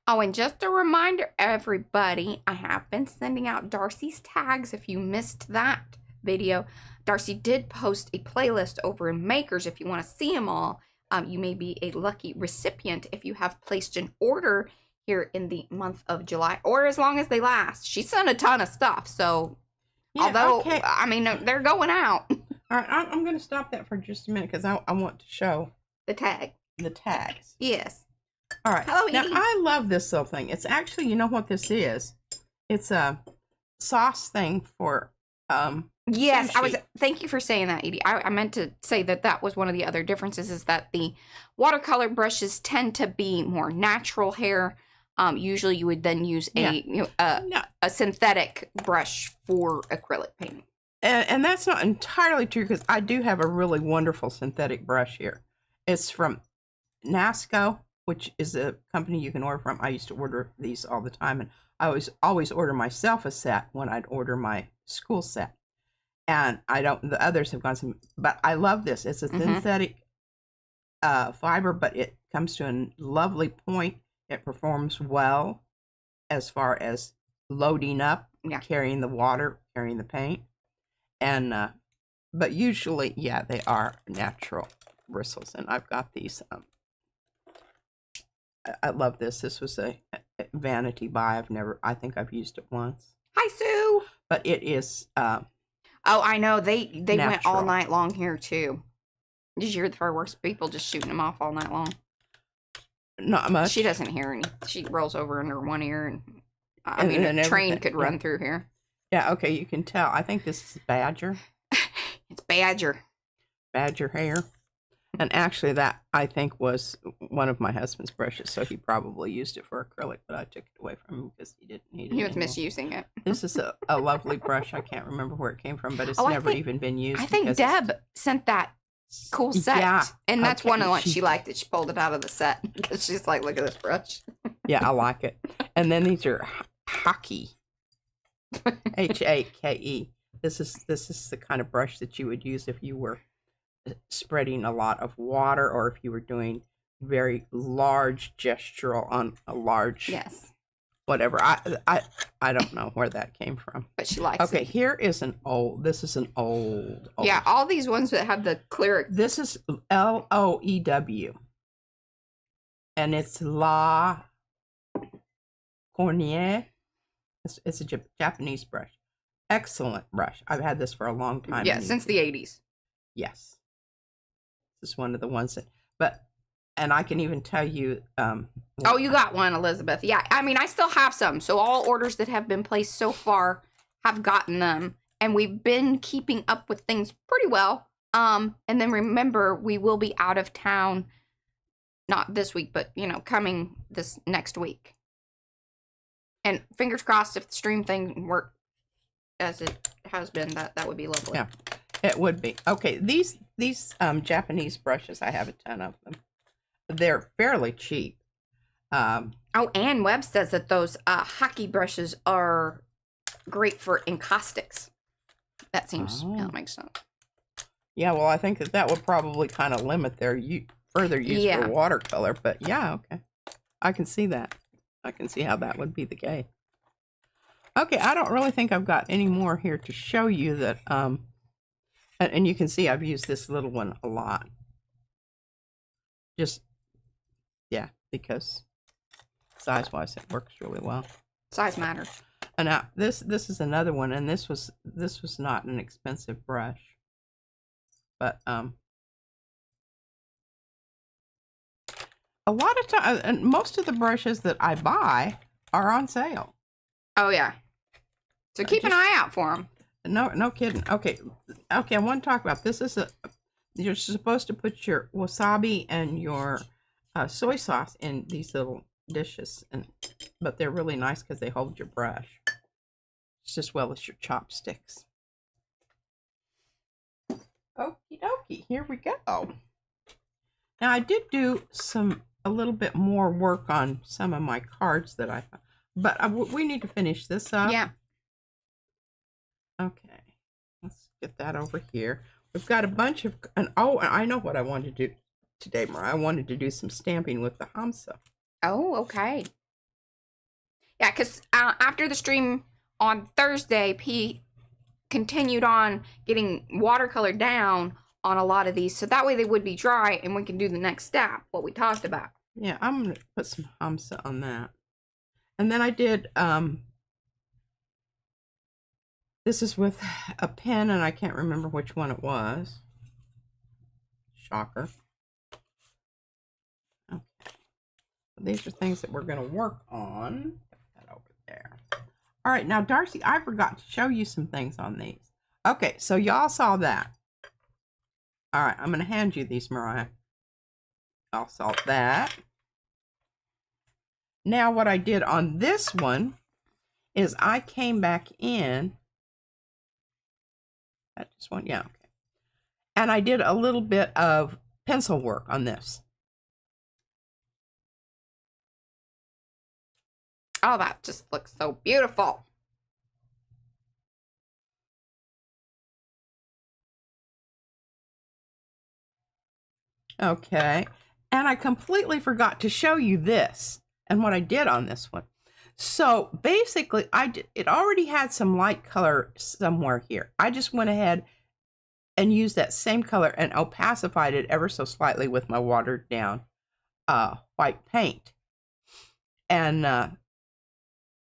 Oh, and just a reminder, everybody, I have been sending out Darcy's tags. If you missed that video, Darcy did post a playlist over in Makers. If you want to see them all, you may be a lucky recipient if you have placed an order here in the month of July, or as long as they last. She sent a ton of stuff, so I mean, they're going out. All right, I'm going to stop that for just a minute because I want to show the tags. Yes. All right. Hello, now, Edie. I love this little thing. It's actually, you know what this is? It's a sauce thing for yes, sushi. Thank you for saying that, Edie. I meant to say that was one of the other differences is that the watercolor brushes tend to be more natural hair. Usually you would then use a synthetic brush for acrylic painting. And that's not entirely true because I do have a really wonderful synthetic brush here. It's from NASCO, which is a company you can order from. I used to order these all the time, and I always order myself a set when I'd order my school set. And the others have gone some, but I love this. It's a synthetic fiber, but it comes to a lovely point. It performs well as far as loading up, carrying the water, carrying the paint. And, but usually, they are natural bristles. And I've got these, I love this. This was a vanity buy. I think I've used it once. Hi, Sue. But it is, oh, I know. They went all night long here, too. Did you hear the fireworks? People just shooting them off all night long. Not much. She doesn't hear any. She rolls over in her one ear, and I mean, a train could run through here. Yeah, okay, you can tell. I think this is Badger. It's badger. Badger hair. And actually that, I think, was one of my husband's brushes, so he probably used it for acrylic, but I took it away from him because he didn't need it He was anymore. misusing it. This is a lovely brush. I can't remember where it came from, but it's never even been used. I think Deb sent that cool set. Yeah. And that's one of the ones she liked that she pulled it out of the set because she's like, look at this brush. Yeah, I like it. And then these are Hake. Hake. This is the kind of brush that you would use if you were spreading a lot of water or if you were doing very large gestural on a large whatever. I don't know where that came from, but she likes it. Okay, here is this is an old yeah, all these ones that have the clear. This is Loew, and it's La Cornier. It's a Japanese brush. Excellent brush. I've had this for a long time. Yeah, since the 80s. Yes. This is one of the ones that, and I can even tell you. Oh, you got one, Elizabeth. Yeah, I mean, I still have some. So all orders that have been placed so far have gotten them. And we've been keeping up with things pretty well. And then remember, we will be out of town, not this week, but, coming this next week. And fingers crossed if the stream thing worked as it has been, that would be lovely. Yeah, it would be. Okay, these Japanese brushes, I have a ton of them. They're fairly cheap. Ann Webb says that those hockey brushes are great for encaustics. That seems, that makes sense. Yeah, well, I think that would probably kind of limit their further use for watercolor. But yeah, okay. I can see that. I can see how that would be the case. Okay, I don't really think I've got any more here to show you that, and you can see I've used this little one a lot. Just, yeah, because size-wise it works really well. Size matters. And now this is another one, and this was not an expensive brush, but a lot of time, and most of the brushes that I buy are on sale. Oh yeah. So keep an eye out for them. No kidding. Okay. I want to talk about this. You're supposed to put your wasabi and your soy sauce in these little dishes, but they're really nice because they hold your brush just as well as your chopsticks. Okie dokie. Here we go. Now I did do a little bit more work on some of my cards that I found, but we need to finish this up. Yeah. Okay, let's get that over here. We've got a bunch of, I know what I wanted to do today, Mariah. I wanted to do some stamping with the Hamsa. Oh, okay. Yeah, because after the stream on Thursday, P continued on getting watercolor down on a lot of these, so that way they would be dry, and we can do the next step, what we talked about. Yeah, I'm going to put some Hamsa on that. And then I did, this is with a pen, and I can't remember which one it was. Shocker. Okay. These are things that we're going to work on. Put that over there. All right, now, Darcy, I forgot to show you some things on these. Okay, so y'all saw that. All right, I'm going to hand you these, Mariah. Y'all saw that. Now, what I did on this one is I came back in. That just one, yeah, okay. And I did a little bit of pencil work on this. Oh, that just looks so beautiful. Okay, and I completely forgot to show you this and what I did on this one. So basically, it already had some light color somewhere here. I just went ahead and used that same color and opacified it ever so slightly with my watered down white paint. And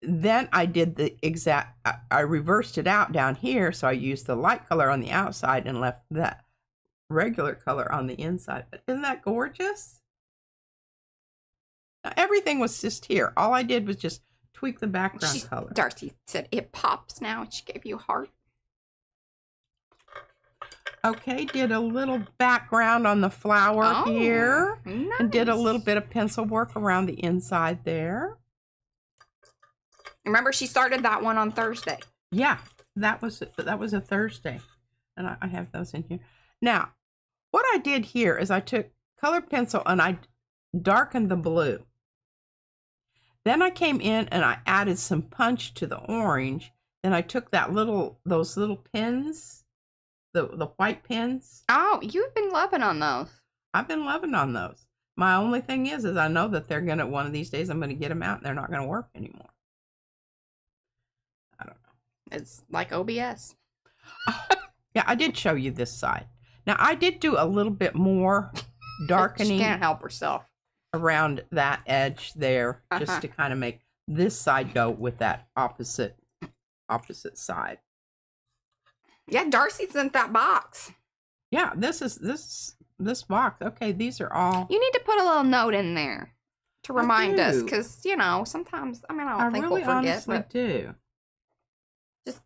then I did the exact, I reversed it out down here. So I used the light color on the outside and left that regular color on the inside. But isn't that gorgeous? Now, everything was just here. All I did was just tweak the background color. Darcy said it pops now, and she gave you a heart. Okay, did a little background on the flower here. Nice. And did a little bit of pencil work around the inside there. Remember, she started that one on Thursday. Yeah, that was a Thursday. And I have those in here. Now, what I did here is I took colored pencil and I darkened the blue. Then I came in and I added some punch to the orange. Then I took those little pins, the white pins. Oh, you've been loving on those. I've been loving on those. My only thing is I know that they're gonna, one of these days I'm gonna get them out and they're not gonna work anymore. I don't know. It's like OBS. Oh, yeah, I did show you this side. Now I did do a little bit more darkening. She can't help herself. Around that edge there, just to kind of make this side go with that opposite side. Yeah, Darcy sent that box. Yeah, this box. Okay, these are all. You need to put a little note in there to remind us, because you know sometimes I don't think really we'll forget. Honestly but do. Just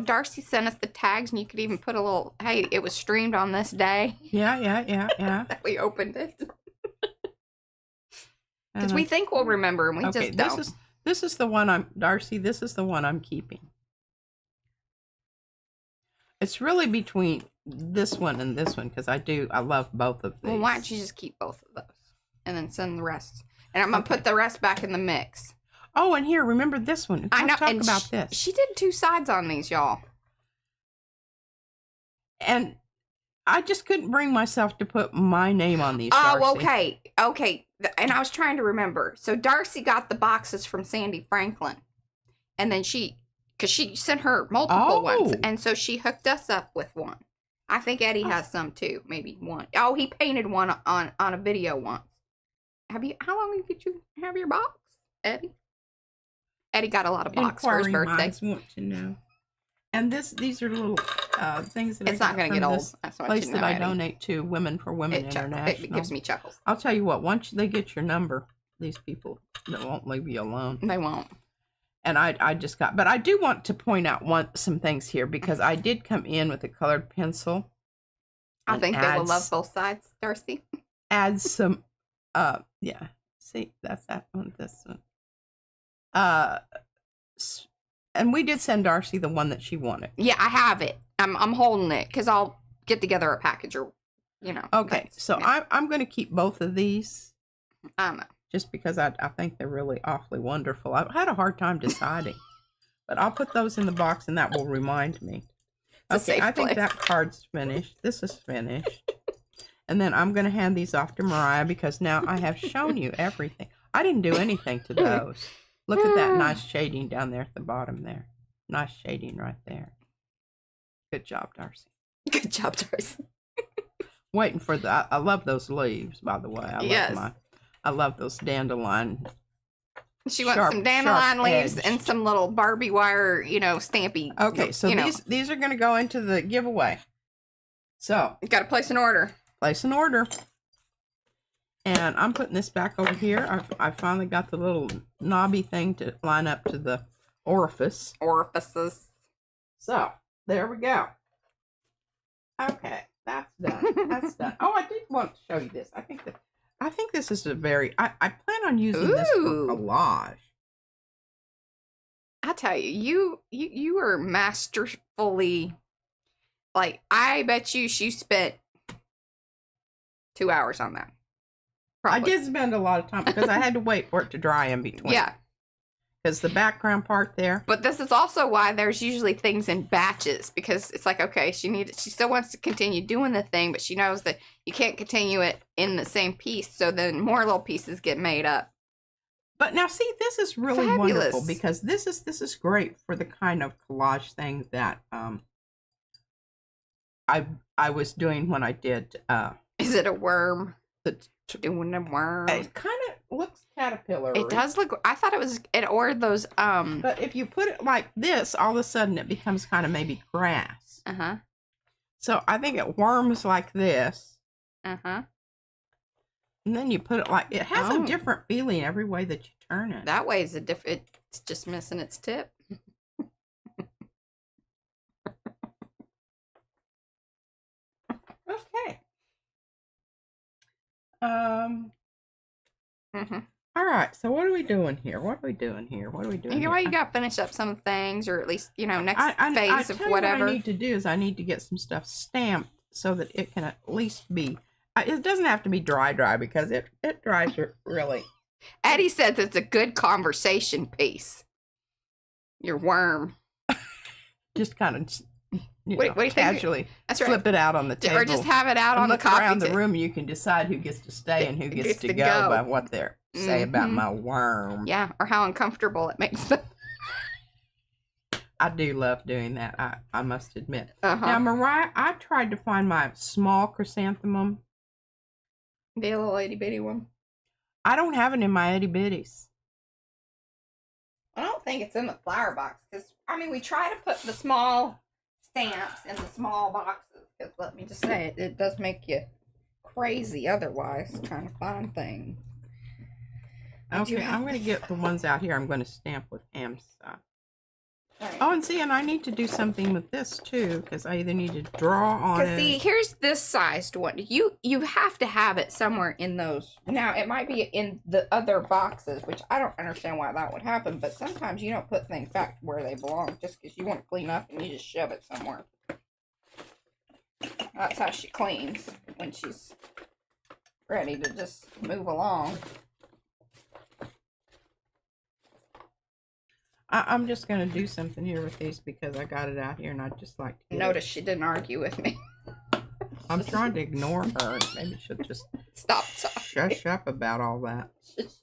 Darcy sent us the tags, and you could even put a little. Hey, it was streamed on this day. Yeah. That we opened it. Because we think we'll remember, and we just don't. This is the one Darcy, this is the one I'm keeping. It's really between this one and this one, because I love both of these. Well, why don't you just keep both of those, and then send the rest. And I'm going to put the rest back in the mix. Oh, and here, remember this one. I know. Talk about this. She did 2 sides on these, y'all. And I just couldn't bring myself to put my name on these. Oh, Darcy. okay. And I was trying to remember. So Darcy got the boxes from Sandy Franklin. And then because she sent her multiple ones. And so she hooked us up with one. I think Eddie has some too. Maybe one. Oh, he painted one on a video once. How long did you have your box, Eddie? Eddie got a lot of boxes for his birthday. Minds want to know. And these are little things that it's not going to get old. That's what place you know, that I Eddie. donate to Women for Women International. It gives me chuckles. I'll tell you what. Once they get your number, these people won't leave you alone. They won't. And I just got, but I do want to point out some things here, because I did come in with a colored pencil. I think they will love both sides, Darcy. Add some, yeah. See, that's that one. This one. And we did send Darcy the one that she wanted. Yeah, I have it. I'm holding it because I'll get together a package or, Okay, so yeah. I'm going to keep both of these. I know. Just because I think they're really awfully wonderful. I've had a hard time deciding. But I'll put those in the box and that will remind me. Okay, I think that card's finished. This is finished. And then I'm going to hand these off to Mariah, because now I have shown you everything. I didn't do anything to those. Look at that nice shading down there at the bottom there. Nice shading right there. Good job, Darcy. Good job, Darcy. Waiting for I love those leaves, by the way. I love those dandelion. She wants some dandelion leaves and some little Barbie wire, stampy. Okay, so these are going to go into the giveaway. So you got to place an order. Place an order. And I'm putting this back over here. I finally got the little knobby thing to line up to the orifices. So, there we go. Okay, that's done. That's done. Oh, I did want to show you this. I think this is a very, I plan on using this for collage. I tell you, you are masterfully, I bet you she spent 2 hours on that. Probably. I did spend a lot of time because I had to wait for it to dry in between. Yeah. Because the background part there. But this is also why there's usually things in batches, because it's like, okay, she still wants to continue doing the thing, but she knows that you can't continue it in the same piece. So then more little pieces get made up. But now see, this is really wonderful, because this is great for the kind of collage thing that I was doing when I did is it a worm? Doing a worm. It kind of looks caterpillar. It does look. I thought or those. But if you put it like this, all of a sudden it becomes kind of maybe grass. So I think it worms like this. And then you put it like it has a different feeling every way that you turn it. That way is a different. It's just missing its tip. All right. So what are we doing here? What are we doing here? You got to finish up some things, or at least next phase of whatever. What I need to do is I need to get some stuff stamped so that it can at least be. It doesn't have to be dry because it dries really. Eddie says it's a good conversation piece. Your worm. Just kind of casually flip it out on the table. Or just have it out on the coffee around the room. You can decide who gets to stay and who gets to go by what they're say about my worm. Yeah, or how uncomfortable it makes them. I do love doing that, I must admit. Now, Mariah, I tried to find my small chrysanthemum. The little itty bitty one. I don't have it in my itty bitties. I don't think it's in the flower box because we try to put the small stamps in the small boxes. Because let me just say it does make you crazy otherwise trying to find things. Okay, I'm going to get the ones out here. I'm going to stamp with AMSA. Right. Oh, and I need to do something with this too, because I either need to draw on it. Because see, here's this sized one. You have to have it somewhere in those. Now, it might be in the other boxes, which I don't understand why that would happen, but sometimes you don't put things back where they belong just because you want to clean up and you just shove it somewhere. That's how she cleans when she's ready to just move along. I'm just going to do something here with these because I got it out here and I'd just like to notice she didn't argue with me. I'm trying to ignore her. Maybe she'll just stop shush up about all that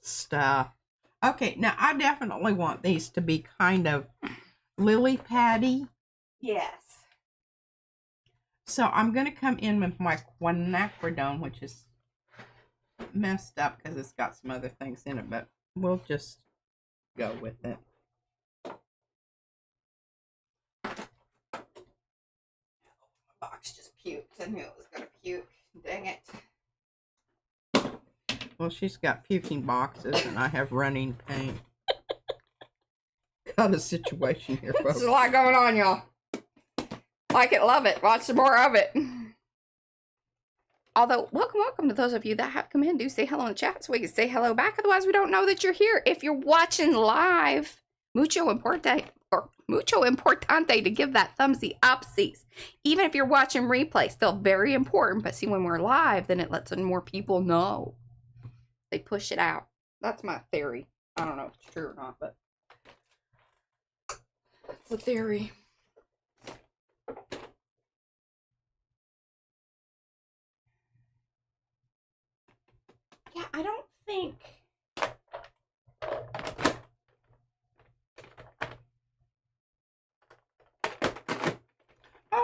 stuff. Okay, now I definitely want these to be kind of lily paddy. Yes. So I'm going to come in with my quinacridone, which is messed up because it's got some other things in it, but we'll just go with it. Box just puked. I knew it was going to puke. Dang it. Well, she's got puking boxes and I have running paint. Got a situation here, folks. There's a lot going on, y'all. Like it, love it. Watch some more of it. Although, welcome to those of you that have come in. Do say hello in the chat so we can say hello back. Otherwise, we don't know that you're here. If you're watching live, mucho importante to give that thumbsy upsies. Even if you're watching replay, still very important. But see, when we're live, then it lets more people know. They push it out. That's my theory. I don't know if it's true or not, but it's a theory. Yeah, I don't think...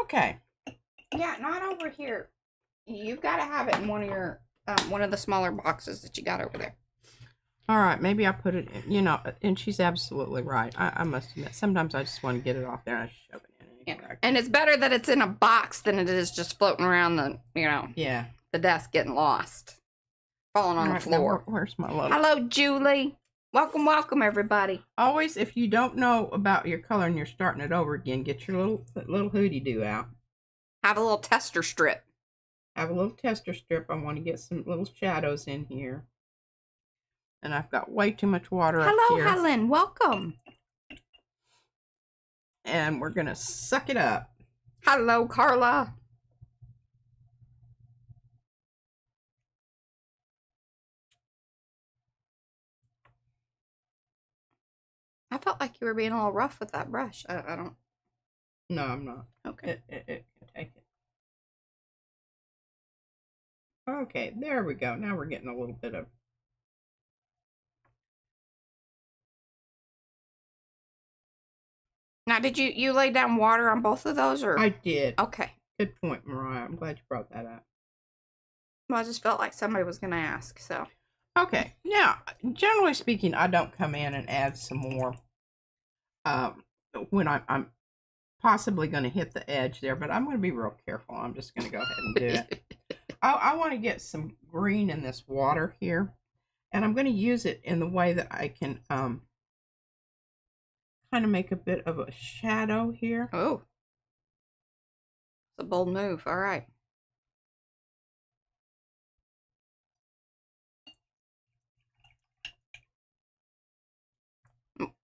Okay. Yeah, not over here. You've got to have it in one of your one of the smaller boxes that you got over there. All right, maybe I put it in, and she's absolutely right. I must admit, sometimes I just want to get it off there and I shove it in. Yeah. And it's better that it's in a box than it is just floating around the, the desk getting lost. Falling on the floor. Where's my little... Hello, Julie. Welcome, everybody. Always, if you don't know about your color and you're starting it over again, get your little hootie-doo out. Have a little tester strip. I want to get some little shadows in here. And I've got way too much water up here. Hello, Helen. Welcome. And we're going to suck it up. Hello, Carla. I felt like you were being a little rough with that brush. I don't... No, I'm not. Okay. It can take it. Okay, there we go. Now we're getting a little bit of... Now, did you lay down water on both of those, or? I did. Okay. Good point, Mariah. I'm glad you brought that up. Well, I just felt like somebody was going to ask, so. Okay. Now, generally speaking, I don't come in and add some more when I'm possibly going to hit the edge there, but I'm going to be real careful. I'm just going to go ahead and do it. I want to get some green in this water here, and I'm going to use it in the way that I can kind of make a bit of a shadow here. Oh, it's a bold move. All right.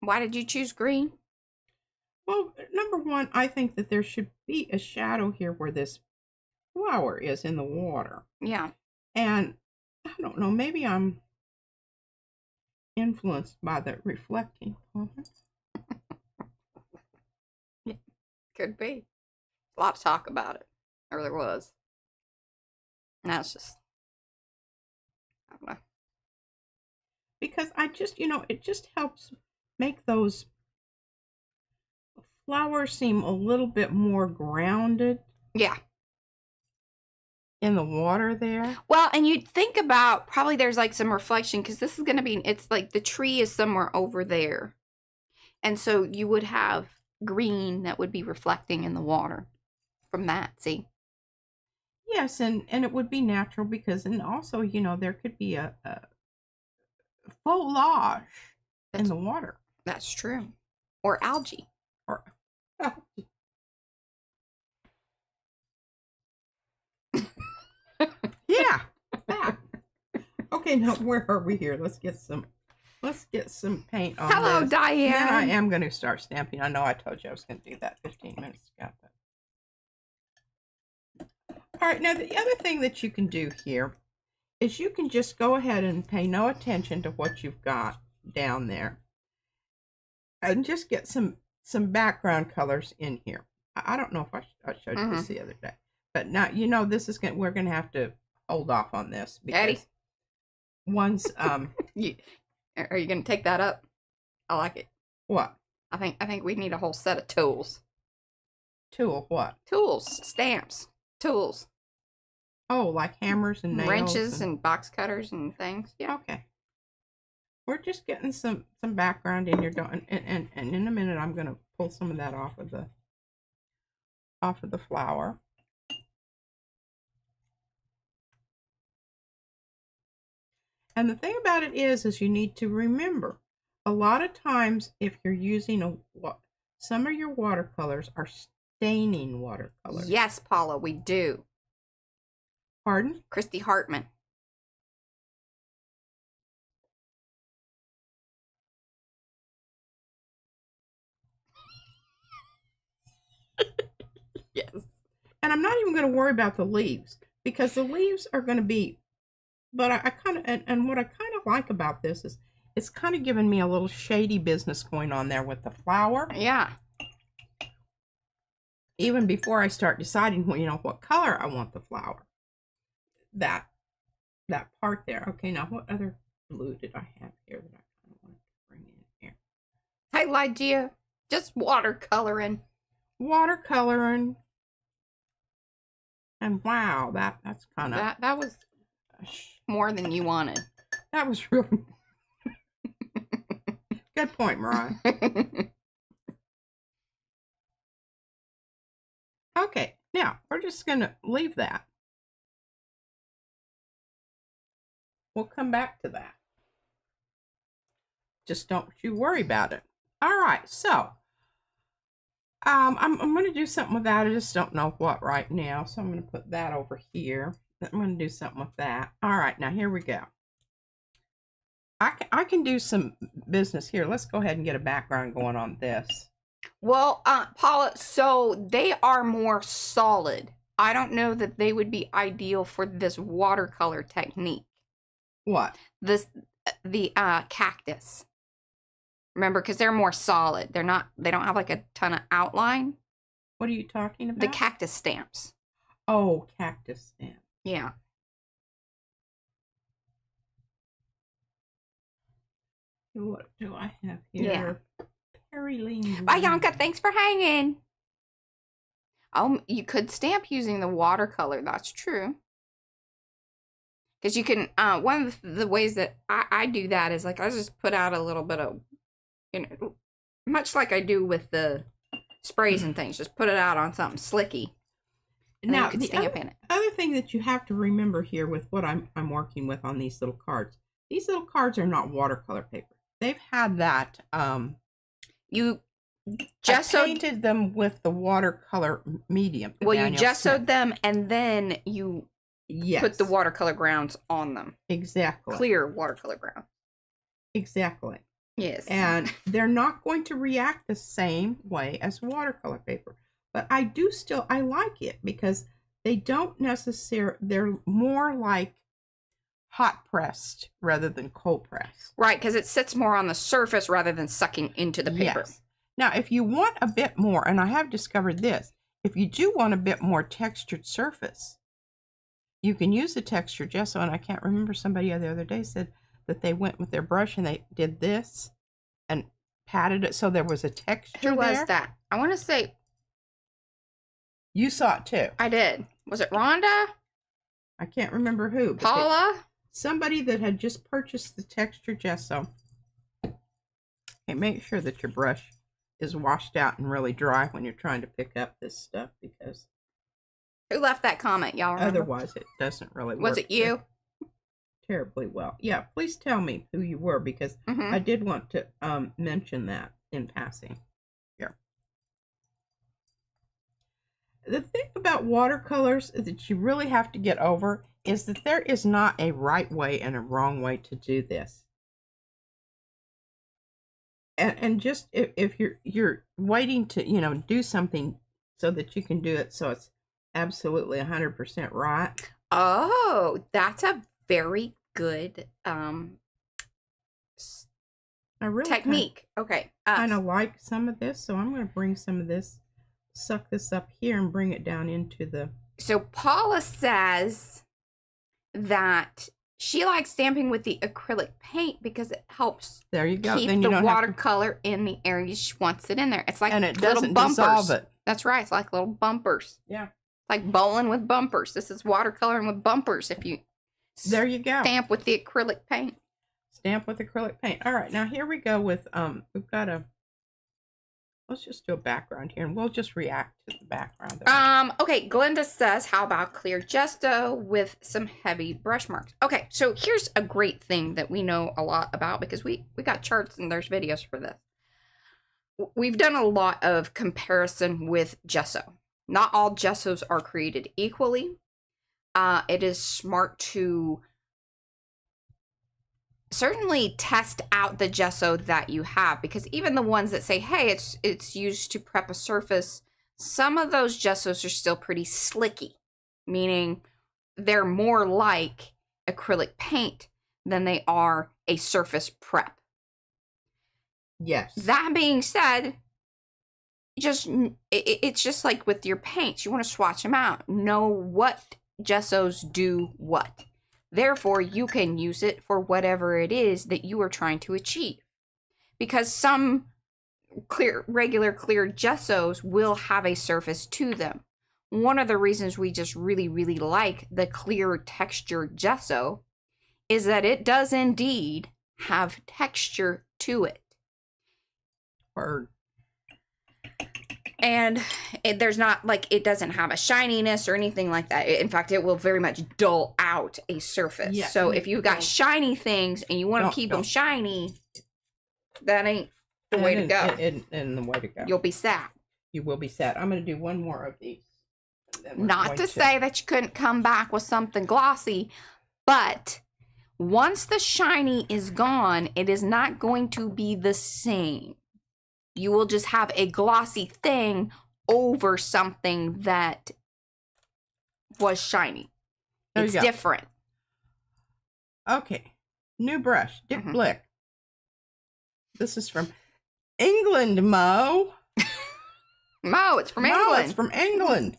Why did you choose green? Well, number one, I think that there should be a shadow here where this flower is in the water. Yeah. And I don't know, maybe I'm influenced by the reflecting. Yeah, could be. A lot of talk about it. Or there was. Now it's just, I don't know. Because I just, it just helps make those flowers seem a little bit more grounded. Yeah. In the water there. Well, and you'd think about probably there's like some reflection because this is going to be, it's like the tree is somewhere over there. And so you would have green that would be reflecting in the water from that, see? Yes, and it would be natural because, and also, there could be a foliage in the water. That's true. Or algae. Or algae. Yeah. That. Okay, now where are we here? Let's get some paint on Hello, this. Diane. Then I am going to start stamping. I know I told you I was going to do that 15 minutes ago. But... All right, now the other thing that you can do here is you can just go ahead and pay no attention to what you've got down there. And just get some background colors in here. I don't know if I showed you this the other day. But now, this is we're going to have to hold off on this. Because Eddie? Once, are you going to take that up? I like it. What? I think we need a whole set of tools. Tool what? Tools, stamps, tools. Oh, like hammers and nails? Wrenches and box cutters and things. Yeah. Okay. We're just getting some background in here, and in a minute I'm going to pull some of that off of the flower. And the thing about it is you need to remember, a lot of times if you're using some of your watercolors are staining watercolors. Yes, Paula, we do. Pardon? Christy Hartman. Yes. And I'm not even going to worry about the leaves because the leaves are going to be, but I kind of, and what I kind of like about this is it's kind of giving me a little shady business going on there with the flower. Yeah. Even before I start deciding, what color I want the flower. That part there. Okay, now what other blue did I have here that I kind of wanted to bring in here? Hey, Lygia, just watercoloring. Watercoloring. And wow, that's kind of... That was more than you wanted. That was really... Good point, Mariah. Okay, now we're just going to leave that. We'll come back to that. Just don't you worry about it. All right, so I'm going to do something with that. I just don't know what right now, so I'm going to put that over here. I'm going to do something with that. All right, now here we go. I can do some business here. Let's go ahead and get a background going on this. Well, Paula, so they are more solid. I don't know that they would be ideal for this watercolor technique. What? The cactus. Remember, because they're more solid. They don't have like a ton of outline. What are you talking about? The cactus stamps. Oh, cactus stamp. Yeah. What do I have here? Yeah. Periline. Bye, Yanka. Thanks for hanging. Oh, you could stamp using the watercolor. That's true. Because you can, one of the ways that I do that is like I just put out a little bit of, much like I do with the sprays and things, just put it out on something slicky. And now, you can stamp in it. Other thing that you have to remember here with what I'm working with on these little cards, these little cards are not watercolor paper. They've had that, you gessoed, painted them with the watercolor medium. Well, you gessoed them and then you put the watercolor grounds on them. Exactly. Clear watercolor ground. Exactly. Yes. And they're not going to react the same way as watercolor paper. But I like it because they don't necessarily, they're more like hot pressed rather than cold pressed. Right, because it sits more on the surface rather than sucking into the paper. Yes. Now, if you want a bit more, and I have discovered this, if you do want a bit more textured surface, you can use the texture gesso. And I can't remember, somebody the other day said that they went with their brush and they did this and patted it so there was a texture. Who was that? I want to say... You saw it too. I did. Was it Rhonda? I can't remember who. Paula? Somebody that had just purchased the texture gesso. Okay, make sure that your brush is washed out and really dry when you're trying to pick up this stuff, because who left that comment, y'all remember? Otherwise it doesn't really work. Was it you? Terribly well. Yeah, please tell me who you were, because I did want to mention that in passing. Here. The thing about watercolors that you really have to get over is that there is not a right way and a wrong way to do this. And just if you're waiting to do something so that you can do it so it's absolutely 100% right. Oh, that's a very good technique. Okay. Kind of like some of this, so I'm going to bring some of this, suck this up here and bring it down into the... So Paula says that she likes stamping with the acrylic paint because it helps there you go. keep then you the watercolor in the areas she wants it in there. It's like and it little doesn't bumpers. Dissolve it. That's right. It's like little bumpers. Yeah. Like bowling with bumpers. This is watercoloring with bumpers. If you there you go. Stamp with the acrylic paint. Stamp with acrylic paint. All right, now here we go with we've got a... Let's just do a background here, and we'll just react to the background. Okay, Glenda says, how about clear gesso with some heavy brush marks? Okay, so here's a great thing that we know a lot about, because we got charts and there's videos for this. We've done a lot of comparison with gesso. Not all gessos are created equally. It is smart to certainly test out the gesso that you have, because even the ones that say, hey, it's used to prep a surface, some of those gessos are still pretty slicky, meaning they're more like acrylic paint than they are a surface prep. Yes. That being said, it's just like with your paints. You want to swatch them out. Know what gessos do what. Therefore, you can use it for whatever it is that you are trying to achieve. Because some regular clear gessos will have a surface to them. One of the reasons we just really, really like the clear texture gesso is that it does indeed have texture to it. Word. And there's not, like, it doesn't have a shininess or anything like that. In fact, it will very much dull out a surface. Yeah, so if you've got shiny things and you want to keep them shiny, that ain't the way to go. And the way to go. You'll be sad. You will be sad. I'm going to do one more of these. Not to say that you couldn't come back with something glossy, but once the shiny is gone, it is not going to be the same. You will just have a glossy thing over something that was shiny. It's different. Okay. New brush. Dick Blick. This is from England, Mo. Mo, it's from England. It's from England.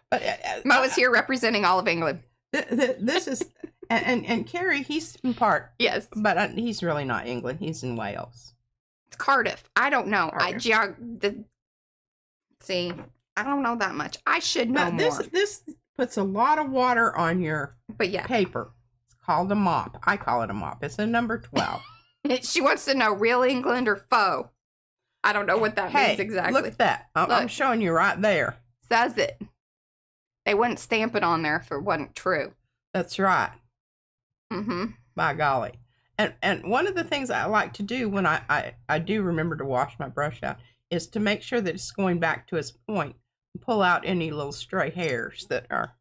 But Mo is here representing all of England. This is... And Carrie, he's in part. Yes. But he's really not England. He's in Wales. It's Cardiff. I don't know. See, I don't know that much. I should know more. This puts a lot of water on your paper. It's called a mop. I call it a mop. It's a number 12. She wants to know real England or faux. I don't know what that means exactly. Look at that. I'm showing you right there. Says it. They wouldn't stamp it on there if it wasn't true. That's right. Mm-hmm. By golly. And one of the things I like to do when I do remember to wash my brush out is to make sure that it's going back to its point and pull out any little stray hairs that are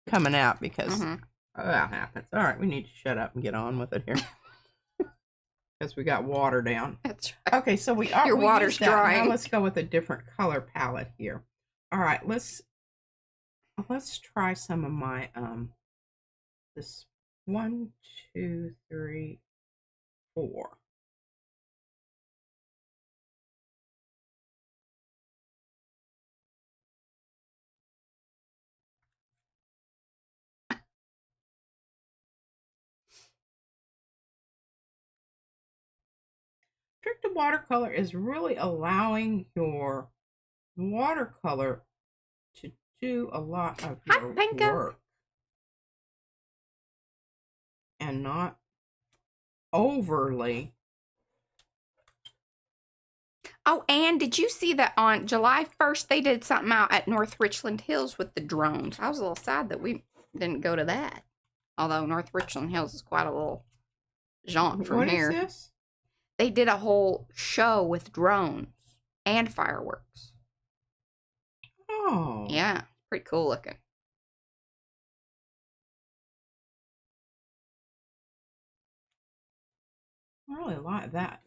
coming out, because that happens. All right, we need to shut up and get on with it here. because we got water down. That's right. Okay, so we are. Your water's drying. Now let's go with a different color palette here. All right, let's try some of my this 1, 2, 3, 4. Trick to watercolor is really allowing your watercolor to do a lot of your work and not overly. Oh, and did you see that on July 1st they did something out at North Richland Hills with the drones? I was a little sad that we didn't go to that. Although North Richland Hills is quite a little jaunt from here. What is this? They did a whole show with drones and fireworks. Oh. Yeah, pretty cool looking. I really like that.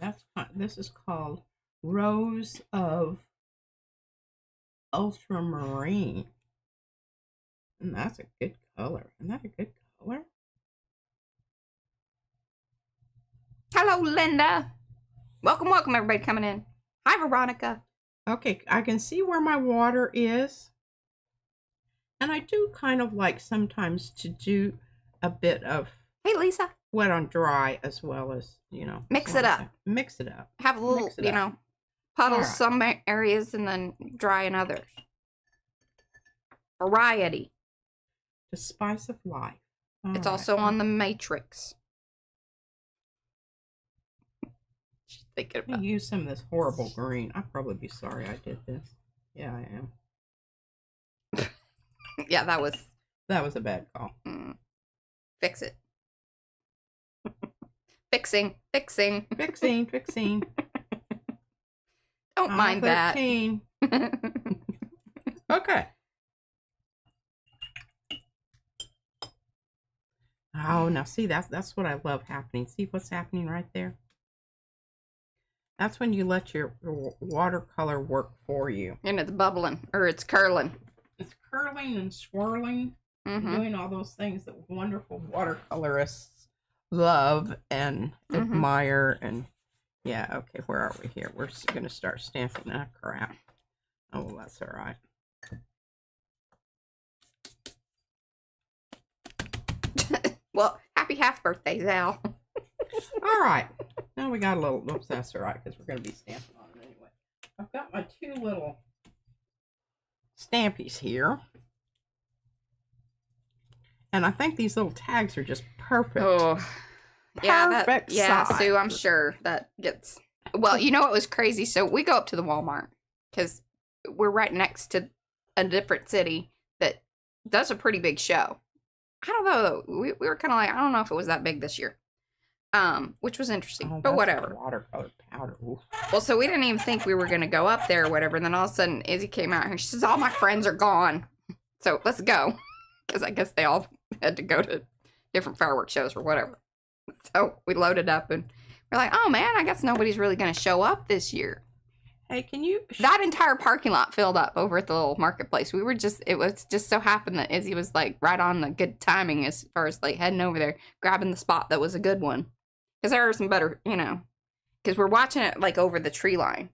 This is called Rose of Ultramarine. And that's a good color. Isn't that a good color? Hello, Linda. Welcome, everybody coming in. Hi, Veronica. Okay, I can see where my water is. And I do kind of like sometimes to do a bit of hey, Lisa, wet on dry as well as, mix it up. Mix it up. Have a little, puddles right. some areas and then dry in others. Variety. The spice of life. It's also on the Matrix. Thinking about. I use some of this horrible green. I'd probably be sorry I did this. Yeah, I am. Yeah, that was a bad call. Fix it. Fixing. Don't mind 13. that. Okay. Oh, now see, that's what I love happening. See what's happening right there? That's when you let your watercolor work for you. And it's bubbling, or it's curling. It's curling and swirling, doing all those things that wonderful watercolorists love and admire. And yeah, okay, where are we here? We're going to start stamping that crap. Oh, well, that's all right. Well, happy half birthday, Zal. All right. Now we got a little, oops, that's all right, because we're going to be stamping on it anyway. I've got my 2 little stampies here. And I think these little tags are just perfect. Oh, yeah, perfect size. Sue, I'm sure that gets, well, you know what was crazy? So we go up to the Walmart because we're right next to a different city that does a pretty big show. I don't know, though. We were kind of like, I don't know if it was that big this year. Which was interesting, but whatever. Watercolor powder. Ooh. Well, so we didn't even think we were going to go up there or whatever. And then all of a sudden, Izzy came out and she says, all my friends are gone. So let's go. Because I guess they all had to go to different fireworks shows or whatever. So we loaded up and we're like, oh man, I guess nobody's really going to show up this year. Hey, can you... That entire parking lot filled up over at the little marketplace. It was just so happened that Izzy was like right on the good timing as far as like heading over there, grabbing the spot that was a good one. Because there are some better, because we're watching it like over the tree line.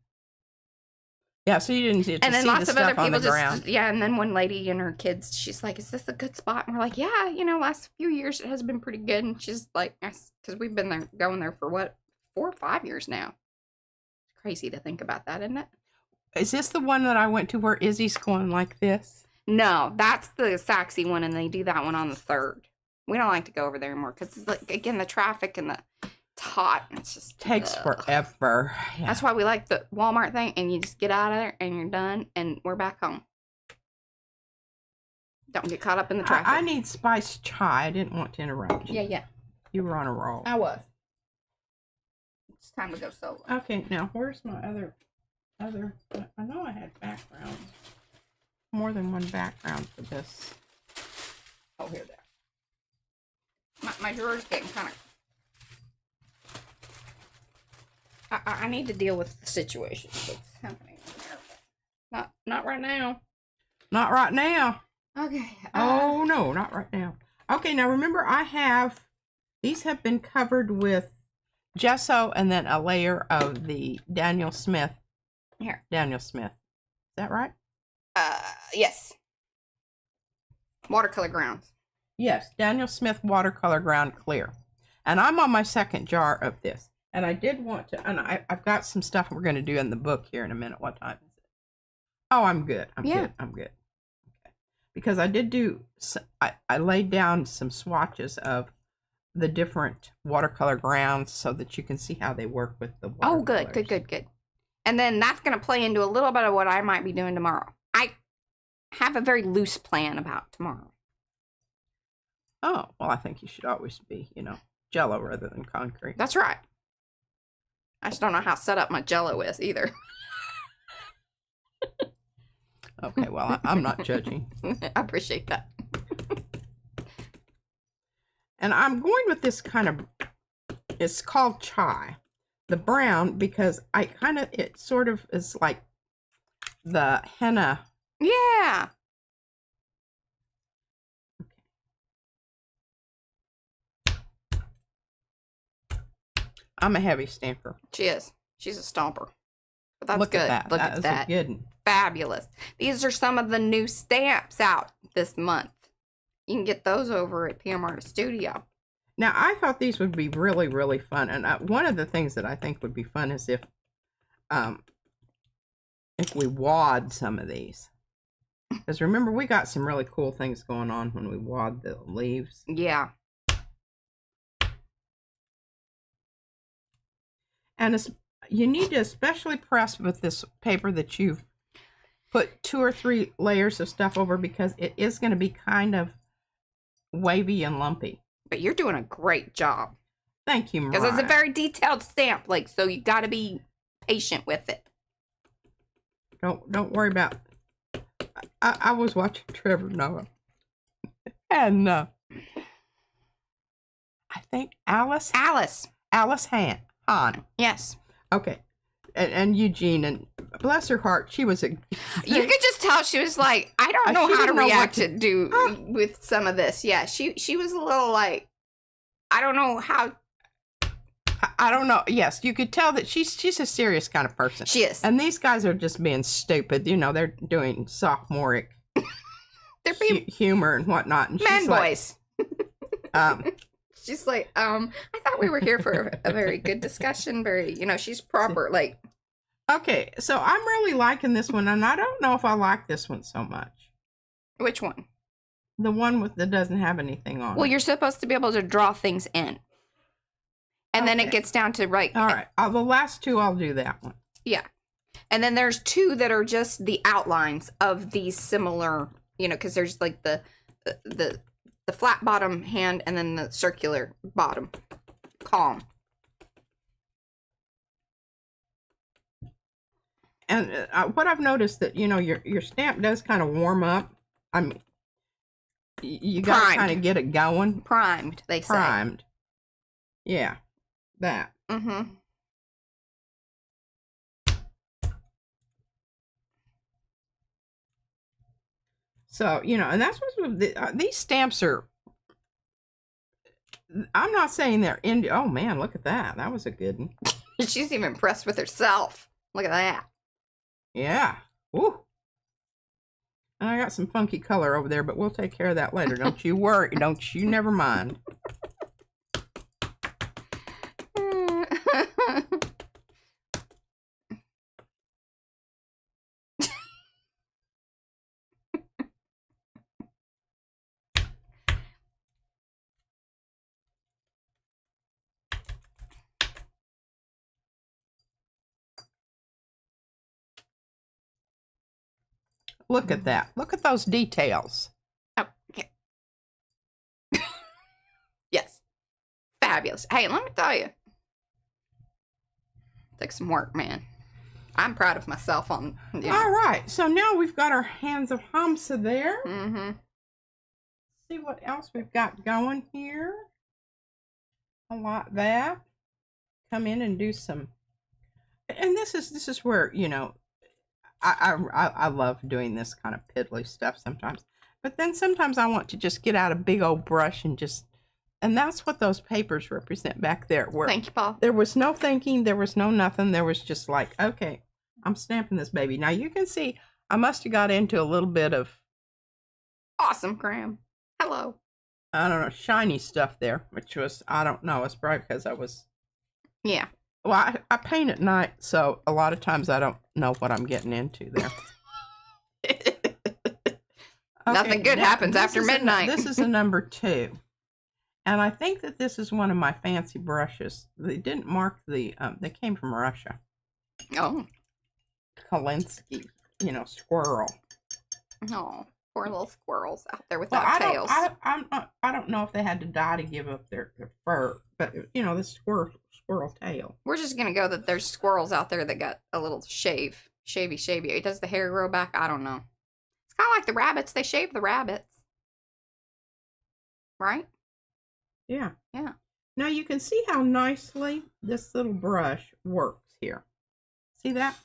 Yeah, so you didn't see it. And then lots of other people ground. Yeah, and then one lady and her kids, she's like, is this a good spot? And we're like, yeah, last few years it has been pretty good. And she's like, because we've been going there for what, 4 or 5 years now. It's crazy to think about that, isn't it? Is this the one that I went to where Izzy's going like this? No, that's the Saxy one, and they do that one on the 3rd. We don't like to go over there anymore because it's like, again, the traffic and it's hot. And it's just takes forever. Yeah. That's why we like the Walmart thing, and you just get out of there and you're done, and we're back home. Don't get caught up in the traffic. I need spiced chai. I didn't want to interrupt you. Yeah. You were on a roll. I was. It's time to go solo. Okay, now where's my other? I know I had backgrounds. More than one background for this. Oh, here they are. My drawer's getting kind of I need to deal with the situation that's happening there. Not right now. Not right now. Okay. Oh, no, not right now. Okay, now remember these have been covered with gesso and then a layer of the Daniel Smith. Here. Daniel Smith. Is that right? Yes. Watercolor grounds. Yes, Daniel Smith watercolor ground clear. And I'm on my second jar of this. And I did want to, and I've got some stuff we're going to do in the book here in a minute. What time is it? Oh, I'm good. I'm good. Okay. Because I did do, I laid down some swatches of the different watercolor grounds so that you can see how they work with the watercolors. Oh, good. And then that's going to play into a little bit of what I might be doing tomorrow. I have a very loose plan about tomorrow. Oh, well, I think you should always be, Jello rather than concrete. That's right. I just don't know how set up my Jello is either. Okay, well, I'm not judging. I appreciate that. And I'm going with this kind of, it's called chai. The brown, because it sort of is like the henna. Yeah. I'm a heavy stamper. She is. She's a stomper. But that's Look good. At that. Look that at that. A good one. Fabulous. These are some of the new stamps out this month. You can get those over at PM Artist Studio. Now, I thought these would be really, really fun. And one of the things that I think would be fun is if we wad some of these. Because remember, we got some really cool things going on when we wad the leaves. Yeah. And you need to especially press with this paper that you've put 2 or 3 layers of stuff over, because it is going to be kind of wavy and lumpy. But you're doing a great job. Thank you, Mariah. Because it's a very detailed stamp, so you got to be patient with it. Don't worry about. I was watching Trevor Noah, and I think Alice Hahn. Yes. Okay. And Eugene, and bless her heart, she was You could just tell she was like, I don't know how to react to do with some of this. Yeah, she was a little like, I don't know how. I don't know. Yes, you could tell that she's a serious kind of person. She is. And these guys are just being stupid. They're doing sophomoric they're being humor and whatnot. And man boys. She's like, I thought we were here for a very good discussion. Very, she's proper. Like, okay, so I'm really liking this one, and I don't know if I like this one so much. Which one? The one that doesn't have anything on. Well, you're supposed to be able to draw things in, and then it gets down to right. All right, the last 2, I'll do that one. Yeah, and then there's 2 that are just the outlines of these similar. Because there's like the flat bottom hand and then the circular bottom column. And what I've noticed that, your stamp does kind of warm up. I mean, you got to kind of get it going. Primed, they say. Primed. Yeah, that. Mm-hmm. So, and that's what these stamps are. I'm not saying they're in. Oh, man, look at that. That was a good one. She's even impressed with herself. Look at that. Yeah. Woo. And I got some funky color over there, but we'll take care of that later. Don't you worry. Don't you never mind. Look at that. Look at those details. Oh, okay. Yes. Fabulous. Hey, let me tell you. Took some work, man. I'm proud of myself on. All right. So now we've got our hands of Hamsa there. Mm-hmm. See what else we've got going here. I like that. Come in and do some And this is where, you know, I love doing this kind of piddly stuff sometimes. But then sometimes I want to just get out a big old brush and just, and that's what those papers represent back there. Where Thank you, Paul. there was no thinking, there was no nothing. There was just like, okay, I'm stamping this baby. Now you can see I must have got into a little bit of awesome, Graham. Hello. I don't know, shiny stuff there, which was, I don't know, it's probably because I was, yeah. Well, I paint at night, so a lot of times I don't know what I'm getting into there. Nothing good happens after midnight. This is a number 2. And I think that this is one of my fancy brushes. They didn't mark the, they came from Russia. Oh. Kalinsky, you know, squirrel. Oh, poor little squirrels out there without tails. I don't know if they had to die to give up their fur, but, you know, the squirrel tail. We're just going to go that there's squirrels out there that got a little shavy. Does the hair grow back? I don't know. It's kind of like the rabbits. They shave the rabbits. Right? Yeah. Yeah. Now you can see how nicely this little brush works here. See that?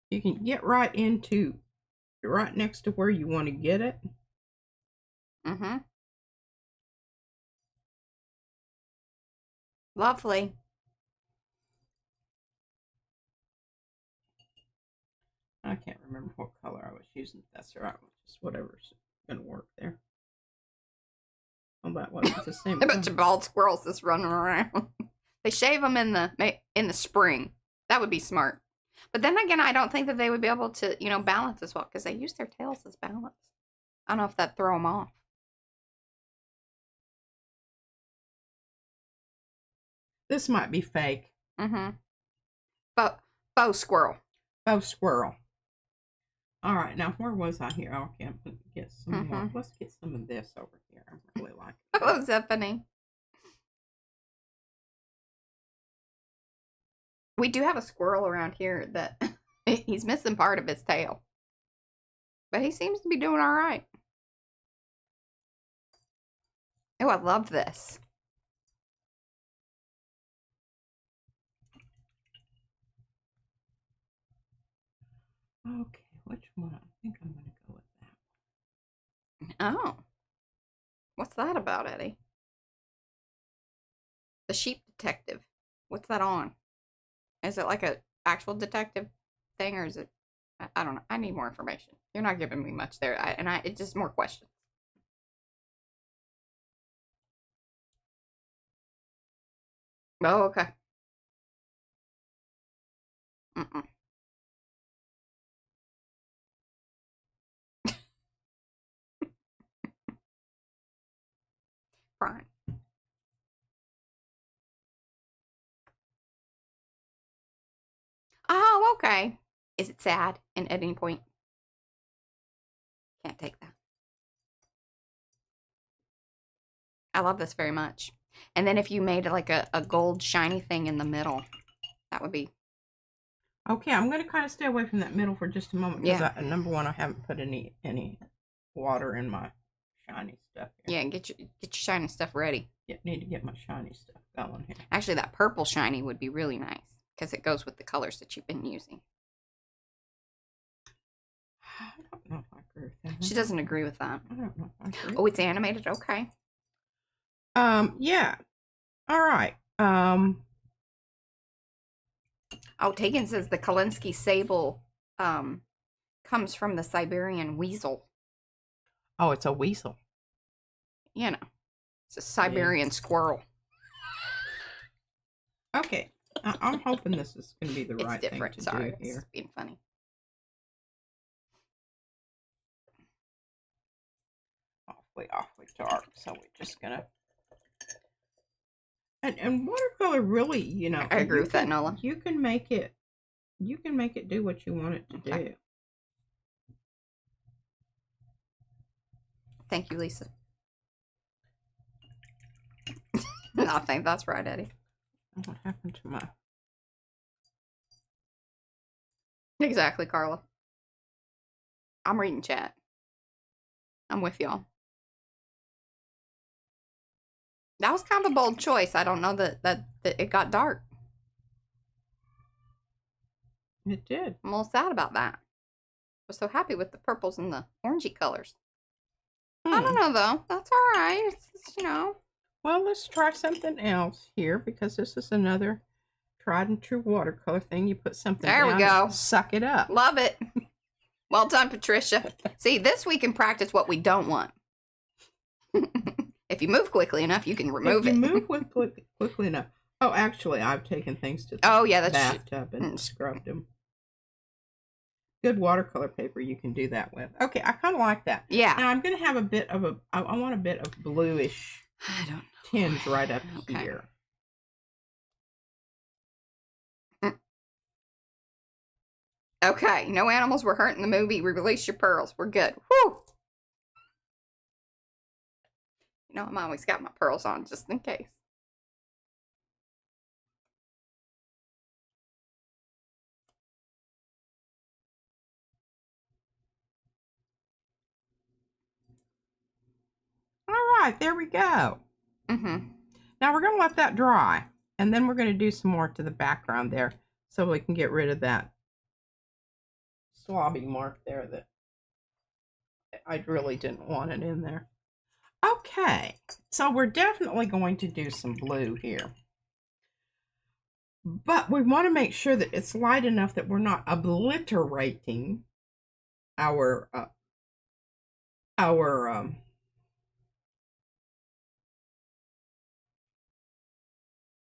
You can get right next to where you want to get it. Mm-hmm. Lovely. I can't remember what color I was using. That's all right. Just whatever's going to work there. Oh, that wasn't the same. A bunch of bald squirrels just running around. They shave them in the spring. That would be smart. But then again, I don't think that they would be able to, you know, balance as well because they use their tails as balance. I don't know if that'd throw them off. This might be fake. Mm-hmm. Bow squirrel. Bow squirrel. All right, now where was I here? Oh, okay, I'm going to get some more. Let's get some of this over here. I really like it. Oh, Zephany. We do have a squirrel around here that he's missing part of his tail. But he seems to be doing all right. Oh, I love this. Okay, which one? I think I'm going to go with that. Oh. What's that about, Eddie? The sheep detective. What's that on? Is it like a actual detective thing or is it? I don't know. I need more information. You're not giving me much there. It's just more questions. Oh, okay. Mm-mm. Fine. Oh, okay. Is it sad at any point? Can't take that. I love this very much. And then if you made like a gold shiny thing in the middle, that would be... Okay, I'm going to kind of stay away from that middle for just a moment. Because number one, I haven't put any water in my shiny stuff here. Yeah, get your shiny stuff ready. Need to get my shiny stuff going here. Actually, that purple shiny would be really nice. Because it goes with the colors that you've been using. I don't know if I agree with that. She doesn't agree with that. I don't know if I agree. Oh, it's animated? Okay. Yeah. All right. Oh, Tegan says the Kalinsky sable comes from the Siberian weasel. Oh, it's a weasel. You know. It's a Siberian squirrel. Okay. I'm hoping this is going to be the right thing to do here. It's being funny. Awfully dark. So we're just going to... And watercolor really, you know... I agree with that, Nola. You can make it do what you want it to do. Thank you, Lisa. I think that's right, Eddie. What happened to my... Exactly, Carla. I'm reading chat. I'm with y'all. That was kind of a bold choice. I don't know that it got dark. It did. I'm a little sad about that. I was so happy with the purples and the orangey colors. I don't know, though. That's all right. It's, you know. Well, let's try something else here, because this is another tried and true watercolor thing. You put something there down, we go. Suck it up. Love it. Well done, Patricia. See, this we can practice what we don't want. If you move quickly enough, you can remove it. If you move quickly enough. Oh, actually, I've taken things to the bathtub and scrubbed them. Good watercolor paper you can do that with. Okay, I kind of like that. Yeah. Now I'm going to have a bit of I want a bit of bluish tinge right up here. Okay, no animals were hurt in the movie. We released your pearls. We're good. Whew. You know, I'm always got my pearls on just in case. All right, there we go. Now we're going to let that dry, and then we're going to do some more to the background there, so we can get rid of that slobby mark there that I really didn't want it in there. Okay, so we're definitely going to do some blue here, but we want to make sure that it's light enough that we're not obliterating our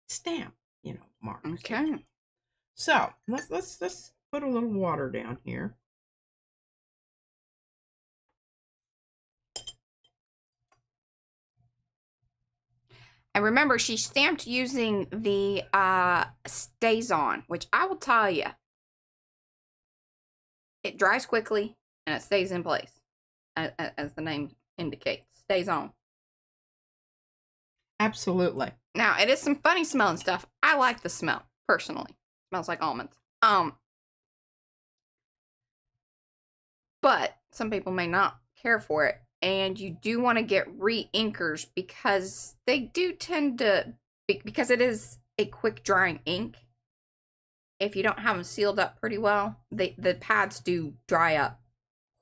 stamp, you know, marks. Okay. So let's put a little water down here. And remember, she stamped using the Stays On, which I will tell you, it dries quickly and it stays in place, as the name indicates. Stays on. Absolutely. Now, it is some funny smelling stuff. I like the smell, personally. Smells like almonds. But some people may not care for it. And you do want to get re-inkers because they do tend to, because it is a quick drying ink. If you don't have them sealed up pretty well, the pads do dry up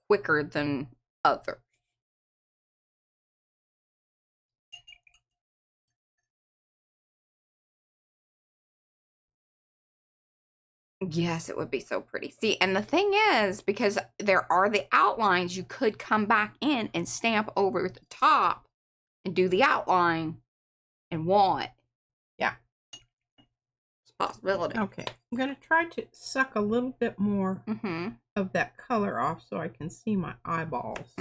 quicker than others. Yes, it would be so pretty. See, and the thing is, because there are the outlines, you could come back in and stamp over the top and do the outline and want. Yeah. It's a possibility. Okay. I'm going to try to suck a little bit more of that color off so I can see my eyeballs.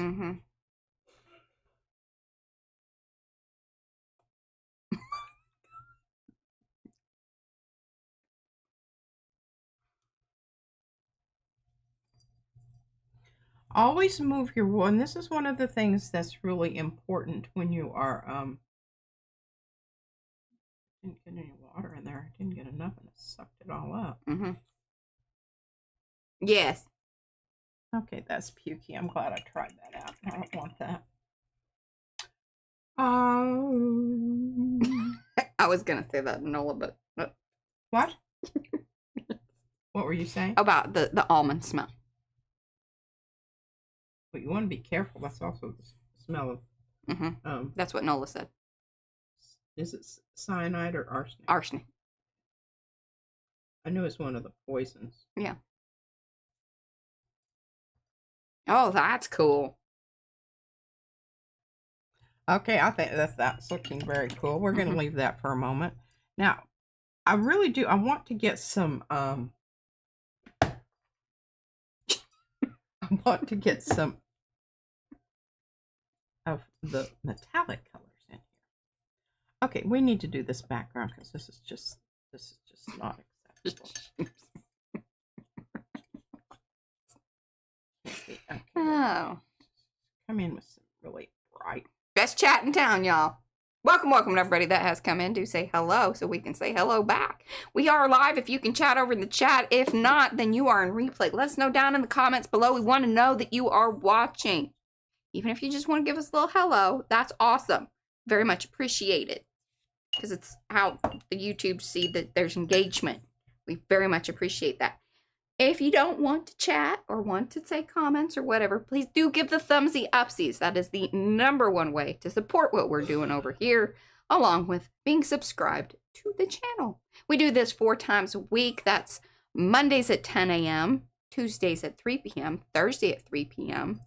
Always move your wool, and this is one of the things that's really important when you are didn't get any water in there. I didn't get enough and it sucked it all up. Yes. Okay, that's pukey. I'm glad I tried that out. I don't want that. I was gonna say that, Nola, but what? What were you saying? About the almond smell. But you want to be careful. That's also the smell of. That's what Nola said. Is it cyanide or arsenic? Arsenic. I knew it's one of the poisons. Yeah. Oh, that's cool. Okay, I think that's looking very cool. We're going to leave that for a moment. Now, I really do. I want to get some. I want to get some of the metallic colors in here. Okay, we need to do this background because this is just not acceptable. Okay. Oh. Come in with some really bright. Best chat in town, y'all. Welcome to everybody that has come in. Do say hello so we can say hello back. We are live if you can chat over in the chat. If not, then you are in replay. Let us know down in the comments below. We want to know that you are watching. Even if you just want to give us a little hello, that's awesome. Very much appreciated. Because it's how the YouTube see that there's engagement. We very much appreciate that. If you don't want to chat or want to say comments or whatever, please do give the thumbsy upsies. That is the #1 way to support what we're doing over here, along with being subscribed to the channel. We do this 4 times a week. That's Mondays at 10 a.m., Tuesdays at 3 p.m., Thursday at 3 p.m.,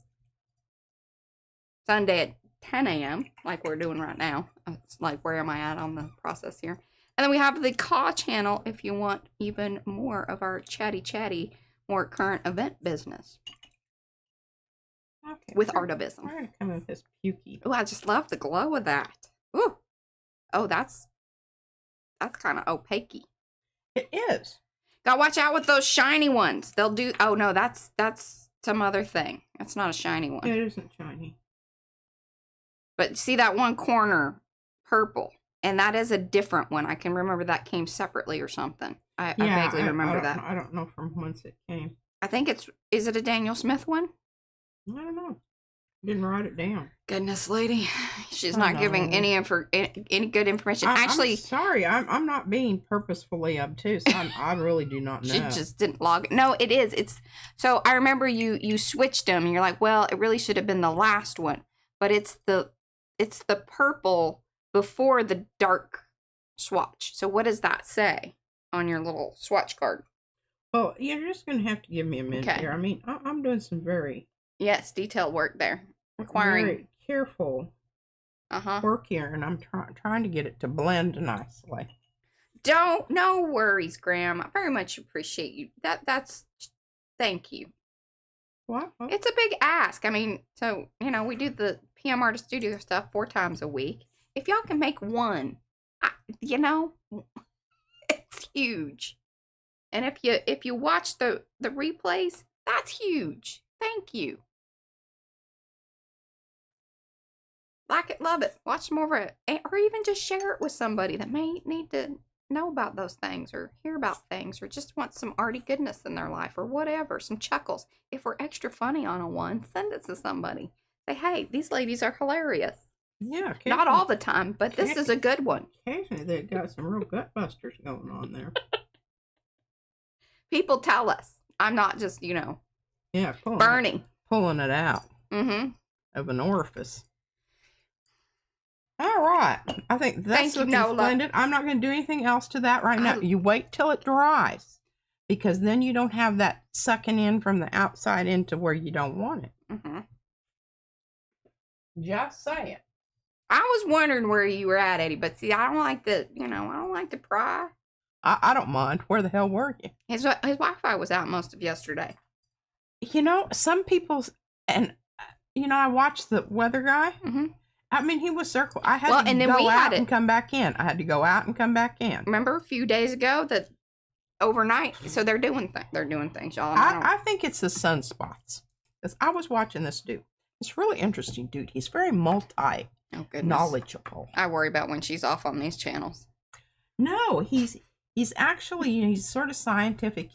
Sunday at 10 a.m., like we're doing right now. It's like, where am I at on the process here? And then we have the Caw channel if you want even more of our chatty, more current event business. Okay. With Artivism. We're going to come in with this pukey. Oh, I just love the glow of that. Ooh. Oh, that's kind of opaque-y. It is. Gotta watch out with those shiny ones. They'll do... Oh, no, that's some other thing. That's not a shiny one. It isn't shiny. But see that one corner purple? And that is a different one. I can remember that came separately or something. I vaguely remember that. I don't know from whence it came. I think is it a Daniel Smith one? I don't know. Didn't write it down. Goodness, lady. She's not giving any good information. Actually, I'm sorry. I'm not being purposefully obtuse. I really do not know. She just didn't log it. No, it is. So I remember you switched them and you're like, well, it really should have been the last one. But it's the purple before the dark swatch. So what does that say on your little swatch card? Well, you're just going to have to give me a minute here. I mean, I'm doing some very... Yes, detailed work there. Requiring... Very careful work here, and I'm trying to get it to blend nicely. No worries, Graham. I very much appreciate you. Thank you. What? It's a big ask. I mean, so, we do the PM Artist Studio stuff 4 times a week. If y'all can make one, it's huge. And if you watch the replays, that's huge. Thank you. Like it, love it. Watch more of it. Or even just share it with somebody that may need to know about those things or hear about things or just want some arty goodness in their life or whatever, some chuckles. If we're extra funny on a one, send it to somebody. Say, hey, these ladies are hilarious. Yeah. Not all the time, but this is a good one. Occasionally they've got some real gut busters going on there. People tell us. I'm not just, yeah, pulling it out of an orifice. All right. I think that's looking splendid. I'm not going to do anything else to that right now. You wait till it dries because then you don't have that sucking in from the outside into where you don't want it. Just saying. I was wondering where you were at, Eddie, but see, I don't like I don't like to pry. I don't mind. Where the hell were you? His Wi-Fi was out most of yesterday. Some people's, and, I watched the weather guy. I mean, he was circling. I had to go out and come back in. I had to go out and come back in. Remember a few days ago that overnight? So they're doing things, y'all. I think it's the sunspots. Because I was watching this dude. It's really interesting, dude. He's very knowledgeable. I worry about when she's off on these channels. No, he's actually, he's sort of scientific,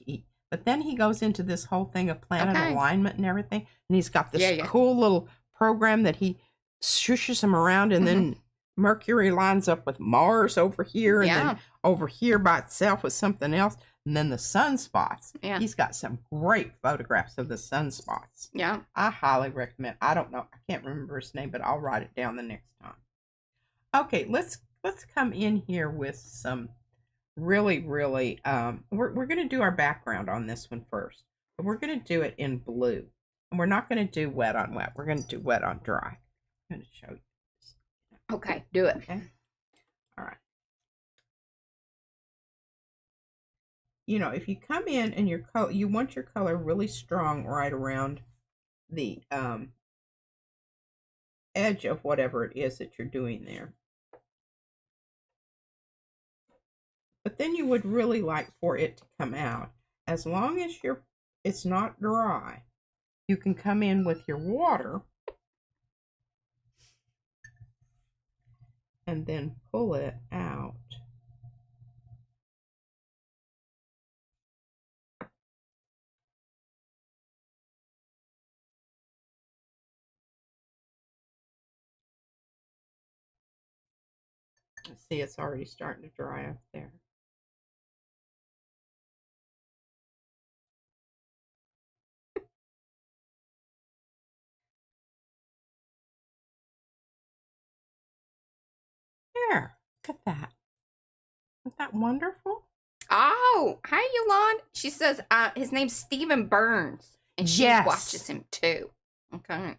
but then he goes into this whole thing of planet alignment and everything. And he's got this cool little program that he shushes him around, and then Mercury lines up with Mars over here, and then over here by itself with something else. And then the sunspots. Yeah. He's got some great photographs of the sunspots. Yeah. I highly recommend. I don't know. I can't remember his name, but I'll write it down the next time. Okay, let's come in here with some really, really, we're going to do our background on this one first. But we're going to do it in blue. And we're not going to do wet on wet. We're going to do wet on dry. I'm going to show you this. Okay, do it. Okay. All right. If you come in and you want your color really strong right around the edge of whatever it is that you're doing there. But then you would really like for it to come out. As long as it's not dry, you can come in with your water and then pull it out. See, it's already starting to dry up there. There. Look at that. Isn't that wonderful? Oh, hi, Yolanda. She says his name's Stephen Burns, and she watches him too. Okay.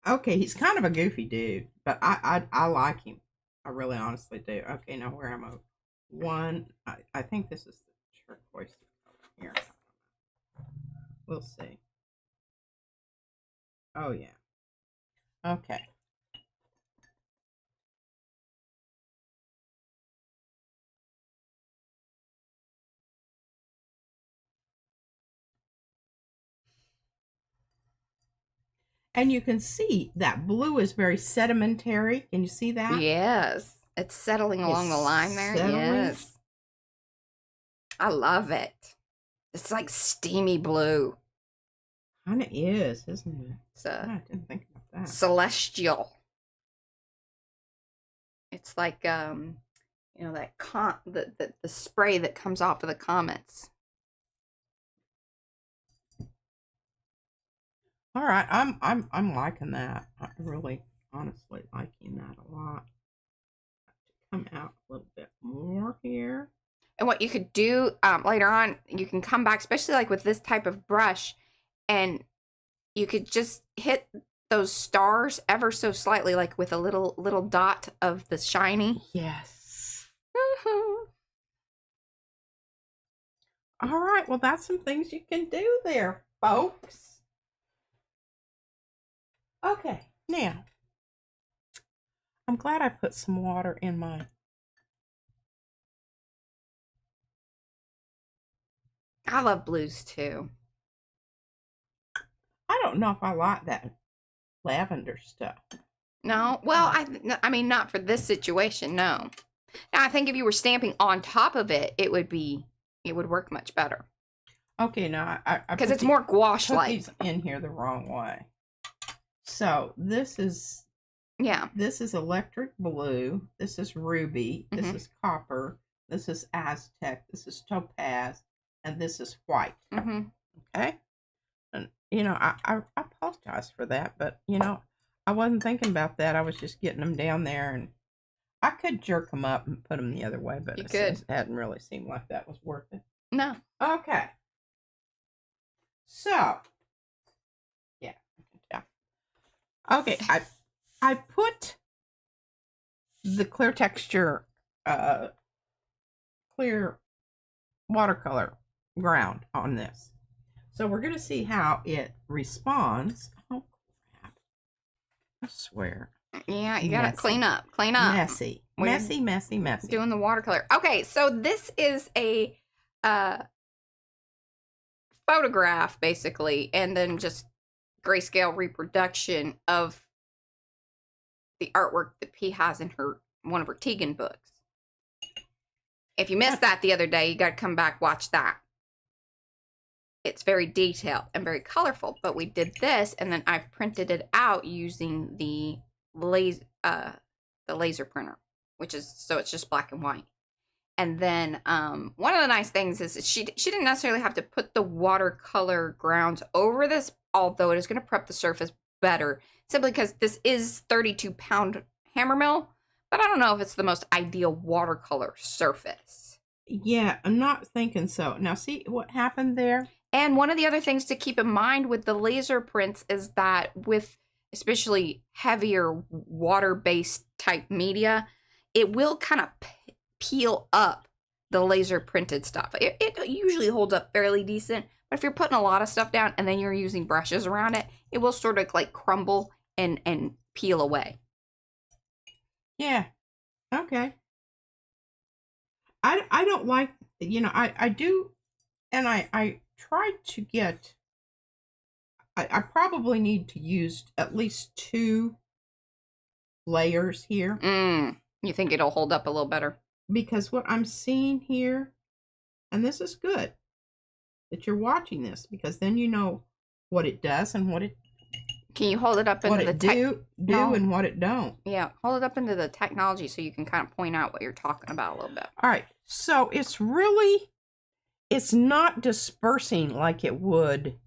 Okay, he's kind of a goofy dude, but I like him. I really honestly do. Okay, now where am I? One, I think this is the turquoise color here. We'll see. Oh, yeah. Okay. And you can see that blue is very sedimentary. Can you see that? Yes. It's settling along the line there. Yes. I love it. It's like steamy blue. Kind of is, isn't it? I didn't think about that. Celestial. It's like you know, that the spray that comes off of the comets. All right, I'm liking that. I'm really honestly liking that a lot. Come out a little bit more here. And what you could do later on, you can come back, especially like with this type of brush, and you could just hit those stars ever so slightly, like with a little dot of the shiny. Yes. All right, well, that's some things you can do there, folks. Okay, now, I'm glad I put some water in my... I love blues too. I don't know if I like that lavender stuff. No, well, I mean, not for this situation, no. Now, I think if you were stamping on top of it, it would work much better. Okay, now because it's more gouache-like. These in here the wrong way. So this is electric blue. This is ruby. This is copper. This is Aztec. This is topaz, and this is white. Okay, and you know I apologize for that, but you know I wasn't thinking about that. I was just getting them down there, and I could jerk them up and put them the other way, but it hadn't really seemed like that was worth it. No. Okay. So, yeah, okay, I put the clear texture, clear watercolor ground on this. So we're going to see how it responds. Oh, crap. I swear. Yeah, you got to clean up. Clean up. Messy. Messy. Doing the watercolor. Okay, so this is a photograph, basically, and then just grayscale reproduction of the artwork that P has in one of her Tegan books. If you missed that the other day, you got to come back, watch that. It's very detailed and very colorful, but we did this, and then I've printed it out using the laser printer, so it's just black and white. And then one of the nice things is she didn't necessarily have to put the watercolor grounds over this, although it is going to prep the surface better, simply because this is 32-pound hammer mill, but I don't know if it's the most ideal watercolor surface. Yeah, I'm not thinking so. Now, see what happened there? And one of the other things to keep in mind with the laser prints is that with especially heavier water-based type media, it will kind of peel up the laser printed stuff. It usually holds up fairly decent, but if you're putting a lot of stuff down and then you're using brushes around it, it will sort of like crumble and peel away. Yeah. Okay. I don't like, you know, I do, and I tried to get, I probably need to use at least 2 layers here. You think it'll hold up a little better? Because what I'm seeing here, and this is good that you're watching this, because then you know what it does and what it... Can you hold it up into the and what it don't? Yeah, hold it up into the technology so you can kind of point out what you're talking about a little bit. All right, so it's not dispersing like it would.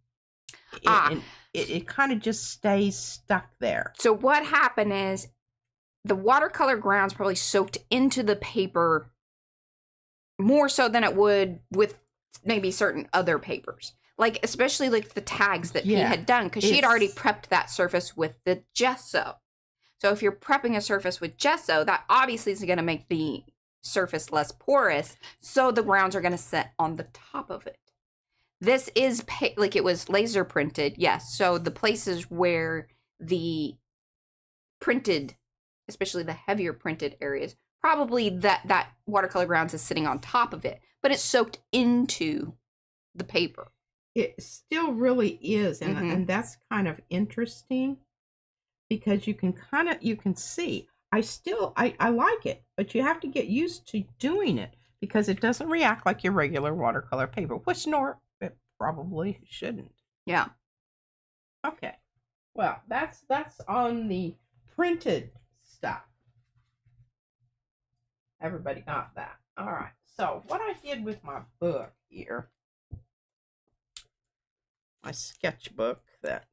It kind of just stays stuck there. So what happened is the watercolor ground's probably soaked into the paper more so than it would with maybe certain other papers. Like, especially like the tags that P had done, because she had already prepped that surface with the gesso. So if you're prepping a surface with gesso, that obviously is going to make the surface less porous, so the grounds are going to set on the top of it. This is like it was laser printed, yes. So the places where the printed, especially the heavier printed areas, probably that watercolor grounds is sitting on top of it, but it's soaked into the paper. It still really is, and that's kind of interesting because you can see. I like it, but you have to get used to doing it because it doesn't react like your regular watercolor paper, which it probably shouldn't. Yeah. Okay. Well, that's on the printed stuff. Everybody got that. All right. So what I did with my book here, my sketchbook that.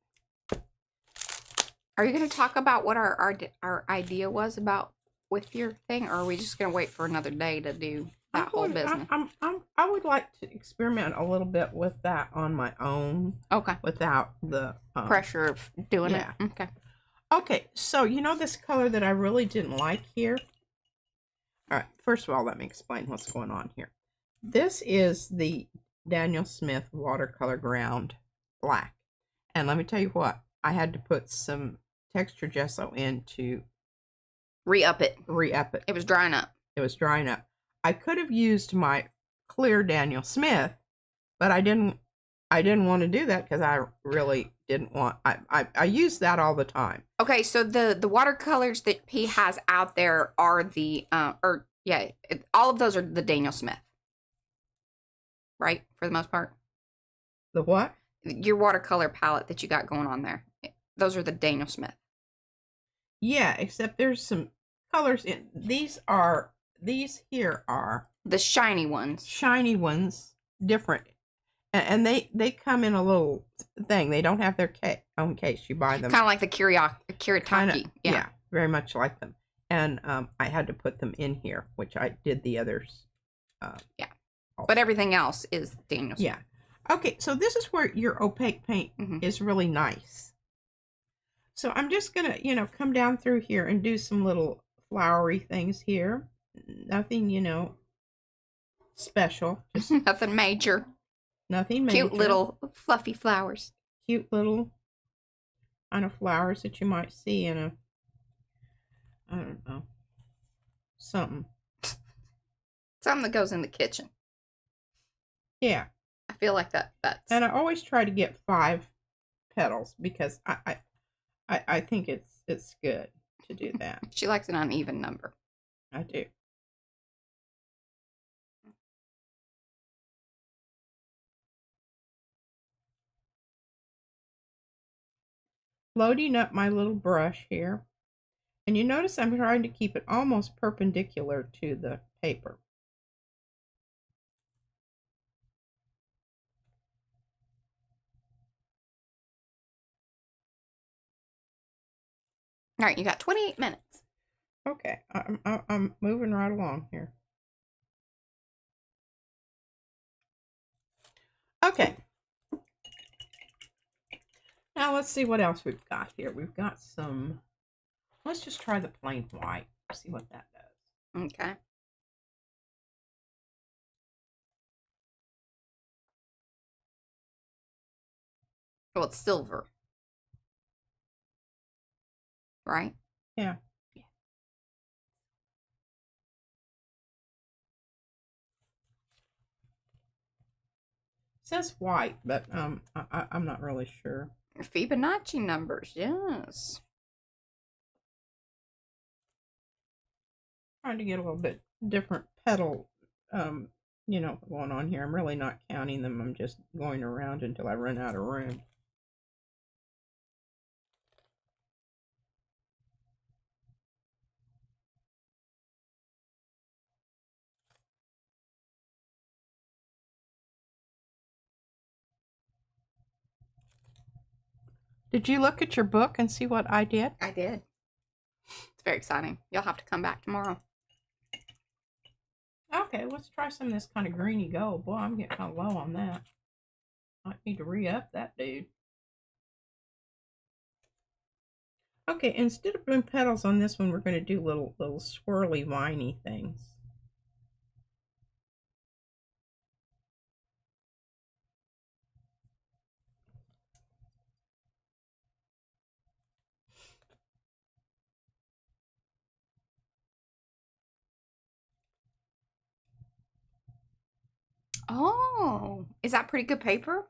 Are you going to talk about what our idea was about with your thing, or are we just going to wait for another day to do that whole business? I would like to experiment a little bit with that on my own. Okay. Without the pressure of doing it. Okay. Okay. So you know this color that I really didn't like here? All right. First of all, let me explain what's going on here. This is the Daniel Smith watercolor ground black. And let me tell you what, I had to put some texture gesso in to re-up it. It was drying up. I could have used my clear Daniel Smith, but I didn't want to do that because I really didn't want. I use that all the time. Okay, so the watercolors that P has out there are the all of those are the Daniel Smith, right? For the most part. The what? Your watercolor palette that you got going on there. Those are the Daniel Smith. Yeah, except there's some colors in these here are the shiny ones. Different. And they come in a little thing. They don't have their own case. You buy them. Kind of like the Kiritaki. Yeah, very much like them. And I had to put them in here, which I did the others. Yeah. Also. But everything else is Daniel Smith. Yeah. Okay, so this is where your opaque paint is really nice. So I'm just going to, come down through here and do some little flowery things here. Nothing, special. Just nothing major. Nothing major. Cute little fluffy flowers. Cute little kind of flowers that you might see in I don't know, something. Something that goes in the kitchen. Yeah. I feel like that's. And I always try to get 5 petals because I think it's good to do that. She likes an uneven number. I do. Loading up my little brush here. And you notice I'm trying to keep it almost perpendicular to the paper. All right, you got 28 minutes. Okay, I'm moving right along here. Okay. Now let's see what else we've got here. We've got some. Let's just try the plain white. See what that does. Okay. Well, it's silver. Right? Yeah. Yeah. It says white, but I'm not really sure. Fibonacci numbers, yes. Trying to get a little bit different petal, going on here. I'm really not counting them. I'm just going around until I run out of room. Did you look at your book and see what I did? I did. very exciting. You'll have to come back tomorrow. Okay, let's try some of this kind of greeny gold. Boy, I'm getting kind of low on that. I need to re-up that dude. Okay, instead of bloom petals on this one, we're going to do little swirly, viney things. Oh, is that pretty good paper?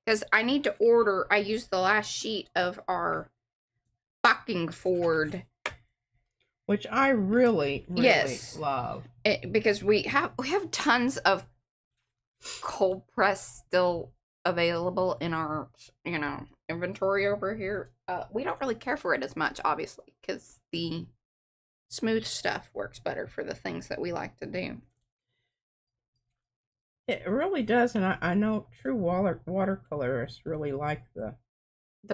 Because I need to order, I used the last sheet of our fucking Ford. Which I really love. Because we have tons of cold press still available in our, inventory over here. We don't really care for it as much, obviously, because the smooth stuff works better for the things that we like to do. It really does, and I know true watercolorists really like the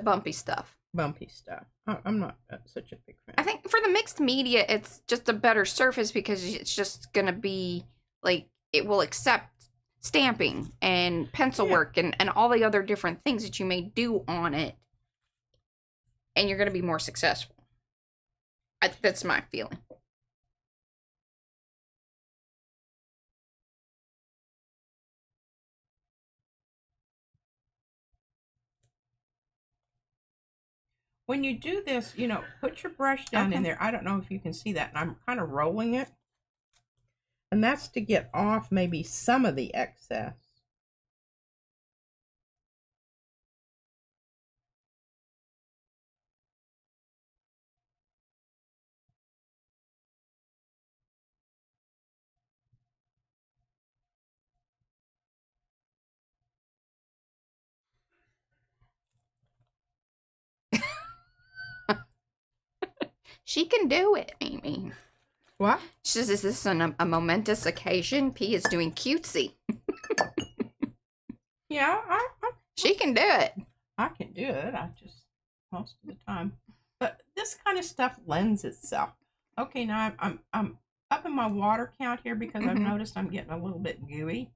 bumpy stuff. Bumpy stuff. I'm not such a big fan. I think for the mixed media, it's just a better surface because it's just gonna be like it will accept stamping and pencil work and all the other different things that you may do on it, and you're gonna be more successful. That's my feeling. When you do this, put your brush down in there. I don't know if you can see that. And I'm kind of rolling it. And that's to get off maybe some of the excess. She can do it, Amy. What? She says, is this a momentous occasion? P is doing cutesy. Yeah, she can do it. I can do it. I just, most of the time. But this kind of stuff lends itself. Okay, now I'm up in my water count here because I've noticed I'm getting a little bit gooey.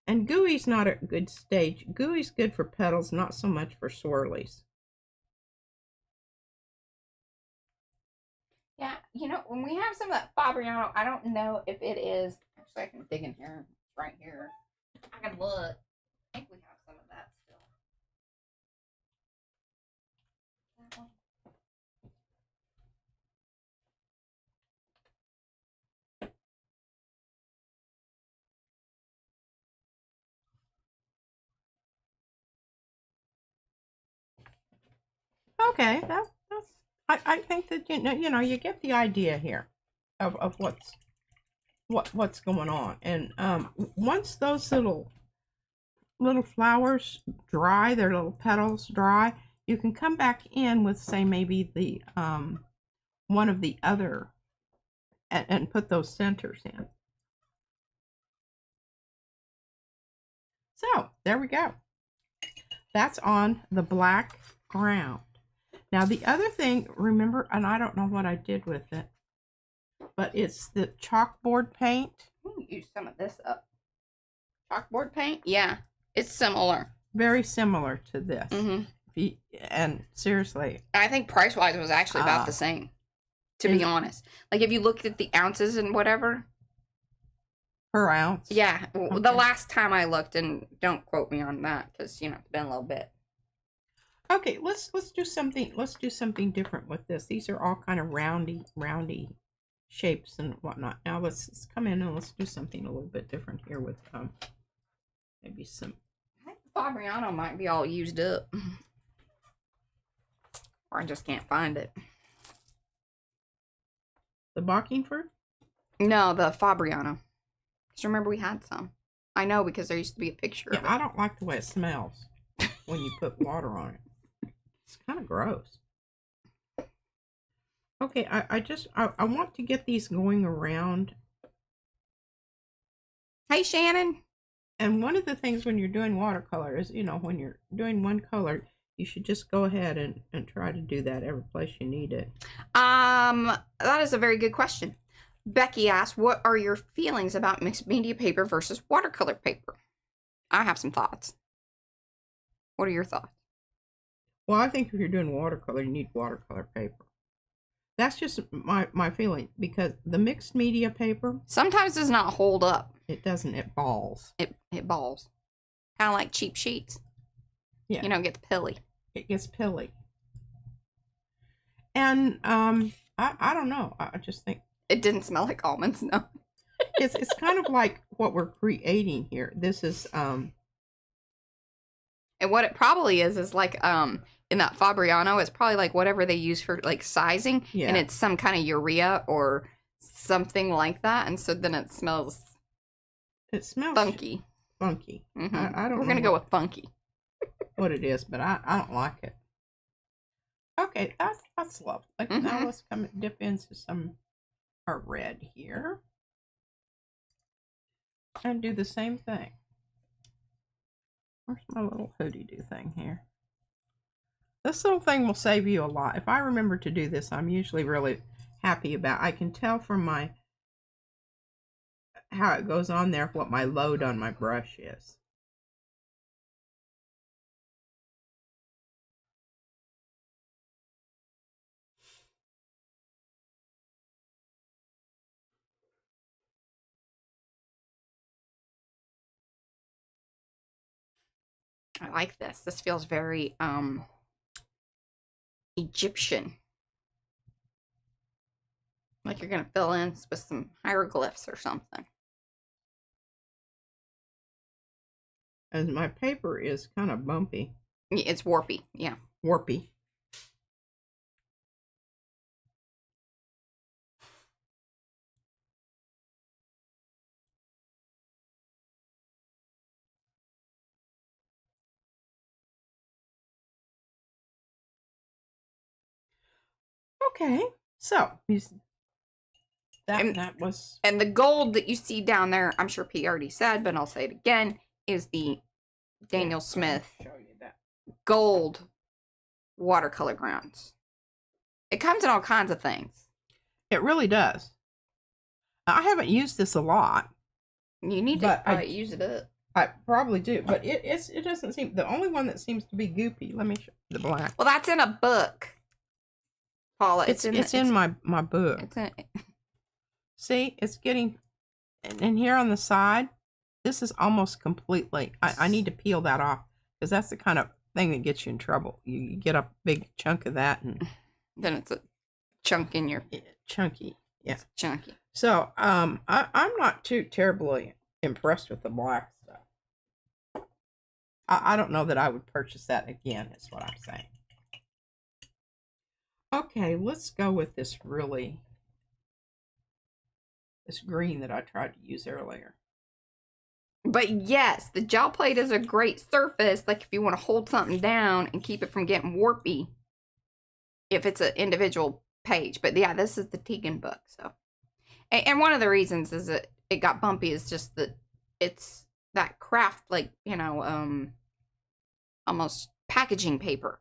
And gooey's not a good stage. Gooey's good for petals, not so much for swirlies. Yeah, when we have some of that Fabriano, I don't know if it is. Actually, I can dig in here. It's right here. I can look. I think we have some of that still. That one. Okay, that's I think that you get the idea here of what's going on. And once those little flowers dry, their little petals dry, you can come back in with, say, maybe the one of the other and put those centers in. So there we go. That's on the black ground. Now the other thing, remember, and I don't know what I did with it, but it's the chalkboard paint. Use some of this up. Chalkboard paint? Yeah, it's similar. Very similar to this. And seriously, I think price-wise it was actually about the same, to be honest. Like if you looked at the ounces and whatever. Per ounce? Yeah, the last time I looked, and don't quote me on that because it's been a little bit. Okay, let's do something. Let's do something different with this. These are all kind of roundy shapes and whatnot. Now let's come in and let's do something a little bit different here with maybe some. I think Fabriano might be all used up, or I just can't find it. The Bockingford? No, the Fabriano. Because remember we had some. I know because there used to be a picture of it. I don't like the way it smells when you put water on it. It's kind of gross. Okay, I want to get these going around. Hey, Shannon. And one of the things when you're doing watercolor is, when you're doing one color, you should just go ahead and try to do that every place you need it. That is a very good question. Becky asked, what are your feelings about mixed media paper versus watercolor paper? I have some thoughts. What are your thoughts? Well, I think if you're doing watercolor, you need watercolor paper. That's just my feeling, because the mixed media paper sometimes does not hold up. It doesn't. It balls. It balls. Kind of like cheap sheets. Yeah. You know, it gets pilly. It gets pilly. And I don't know. I just think it didn't smell like almonds. No. It's kind of like what we're creating here. This is and what it probably is like in that Fabriano, it's probably like whatever they use for like sizing, and it's some kind of urea or something like that, and so then it smells funky. Funky. Mm-hmm. I don't. We're gonna go with funky. What it is, but I don't like it. Okay, that's lovely. Mm-hmm. Now let's come dip into some our red here, and do the same thing. Where's my little hoodie do thing here? This little thing will save you a lot. If I remember to do this, I'm usually really happy about. I can tell from my how it goes on there what my load on my brush is. I like this. This feels very Egyptian. Like you're gonna fill in with some hieroglyphs or something. And my paper is kind of bumpy. It's warpy, yeah. Warpy. Okay, so that was, and the gold that you see down there, I'm sure P already said, but I'll say it again, is the Daniel Smith show you that gold watercolor grounds. It comes in all kinds of things. It really does. I haven't used this a lot. You need to use it up. I probably do, but it doesn't seem, the only one that seems to be goopy. Let me show you the black. Well, that's in a book, Paula. It's in my book. It's in, see, it's getting, and here on the side, this is almost completely, I need to peel that off, because that's the kind of thing that gets you in trouble. You get a big chunk of that, and then it's a chunk in your... chunky, yeah. It's chunky. So, I'm not too terribly impressed with the black stuff. I don't know that I would purchase that again, is what I'm saying. Okay, let's go with this green that I tried to use earlier. But yes, the gel plate is a great surface, like if you want to hold something down and keep it from getting warpy, if it's an individual page. But yeah, this is the Tegan book. So, and one of the reasons is that it got bumpy is just that it's that craft, like, you know, almost packaging paper.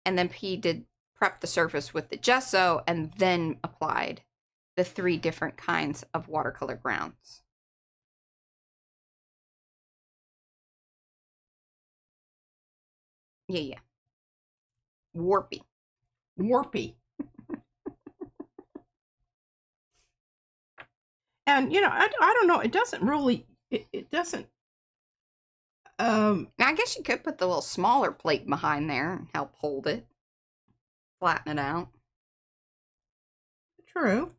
And then P did prep the surface with the gesso and then applied the 3 different kinds of watercolor grounds. Yeah. Warpy. And, you know, I don't know. It doesn't really, it doesn't. I guess you could put the little smaller plate behind there and help hold it. Flatten it out. True.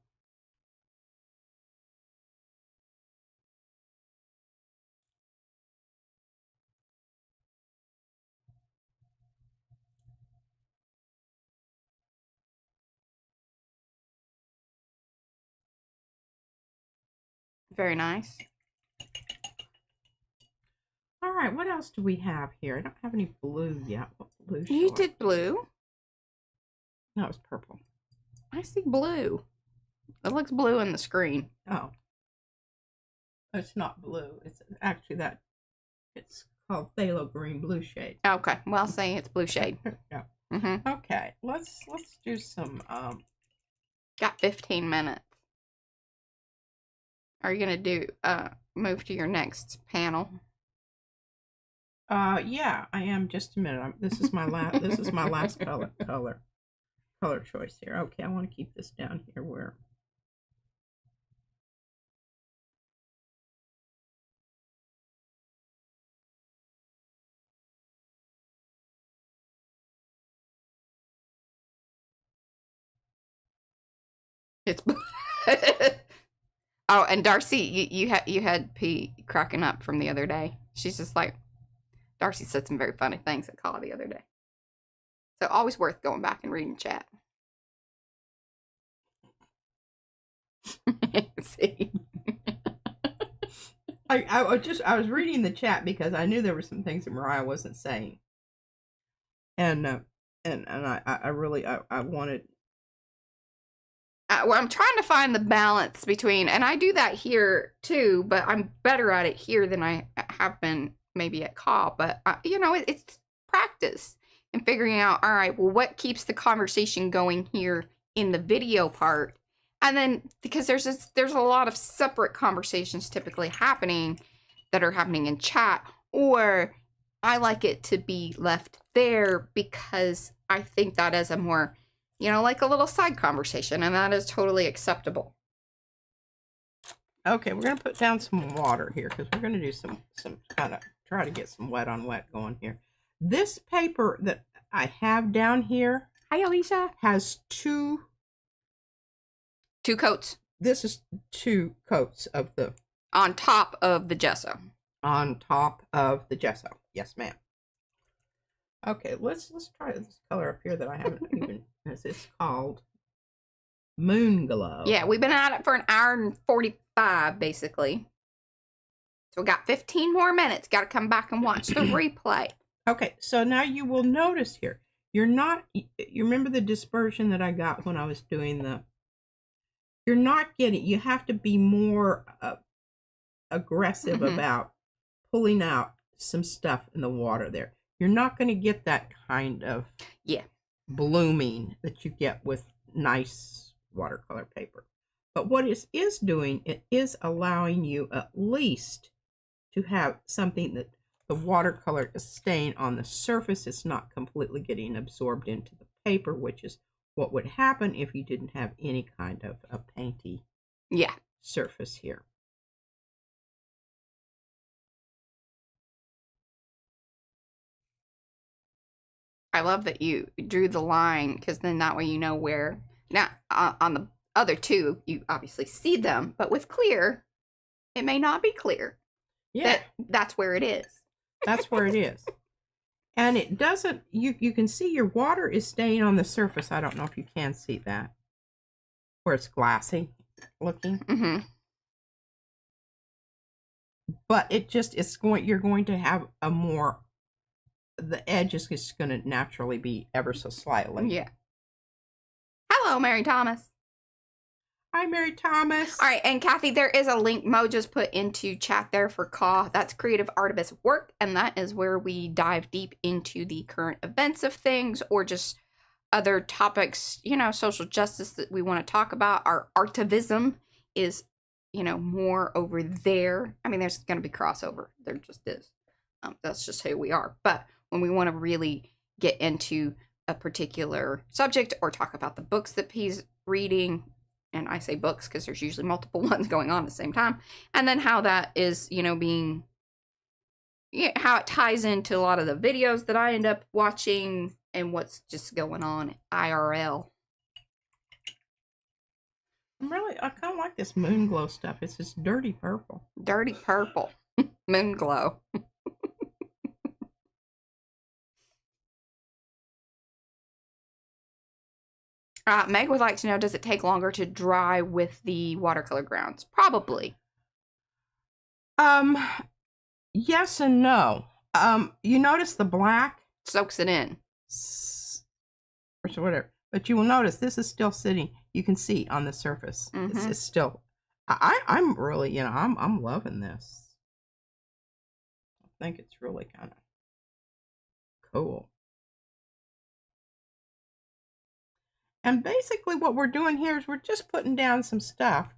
Very nice. All right, what else do we have here? I don't have any blue yet. What blue? You did blue. No, it's purple. I see blue. It looks blue in the screen. Oh. It's not blue. It's actually that. It's called phthalo green blue shade. Okay, well, say it's blue shade. Yeah. Mm-hmm. Okay, let's do some. Got 15 minutes. Are you gonna do move to your next panel? Yeah, I am. Just a minute. This is my last. This is my last color choice here. Okay, I want to keep this down here where. It's oh, and Darcy, you had P cracking up from the other day. She's just like, Darcy said some very funny things at call the other day. So always worth going back and reading chat. See. I was reading the chat because I knew there were some things that Mariah wasn't saying, and I really wanted. Well, I'm trying to find the balance between, and I do that here too, but I'm better at it here than I have been maybe at call. But you know, it's practice and figuring out. All right, well, what keeps the conversation going here in the video part? And then, because there's a lot of separate conversations typically happening that are happening in chat, or I like it to be left there because I think that is a more, you know, like a little side conversation, and that is totally acceptable. Okay, we're going to put down some water here because we're going to do some kind of, try to get some wet on wet going here. This paper that I have down here. Hi, Alicia. Has two coats. This is 2 coats of the. On top of the gesso. On top of the gesso. Yes, ma'am. Okay, let's try this color up here that I haven't even. It's called Moon Glow. Yeah, we've been at it for an hour and 45, basically. So we got 15 more minutes. Got to come back and watch the replay. Okay, so now you will notice here. You remember the dispersion that I got when I was doing the. You're not getting. You have to be more aggressive about pulling out some stuff in the water there. You're not going to get that kind of blooming that you get with nice watercolor paper. But what it is doing, it is allowing you at least to have something that the watercolor is staying on the surface. It's not completely getting absorbed into the paper, which is what would happen if you didn't have any kind of a painty surface here. I love that you drew the line, because then that way you know where. Now, on the other two, you obviously see them, but with clear, it may not be clear. Yeah. That's where it is. That's where it is. And it doesn't, you can see your water is staying on the surface. I don't know if you can see that. Where it's glassy looking. Mm-hmm. But you're going to have a more, the edge is just going to naturally be ever so slightly. Yeah. Hello, Mary Thomas. Hi, Mary Thomas. All right, and Kathy, there is a link Mo just put into chat there for CAW. That's Creative Artist Work, and that is where we dive deep into the current events of things or just other topics, you know, social justice that we want to talk about. Our artivism is, you know, more over there. I mean, there's going to be crossover. There just is. That's just who we are. But when we want to really get into a particular subject or talk about the books that he's reading, and I say books because there's usually multiple ones going on at the same time, and then how that is, you know, being, how it ties into a lot of the videos that I end up watching and what's just going on IRL. I kind of like this moon glow stuff. It's this dirty purple. Dirty purple. Moon glow. Meg would like to know, does it take longer to dry with the watercolor grounds? Probably. Yes and no. You notice the black soaks it in. Or whatever. But you will notice this is still sitting. You can see on the surface. Mm-hmm. It's still. I'm really, you know, I'm loving this. think it's really kind of cool. And basically what we're doing here is we're just putting down some stuff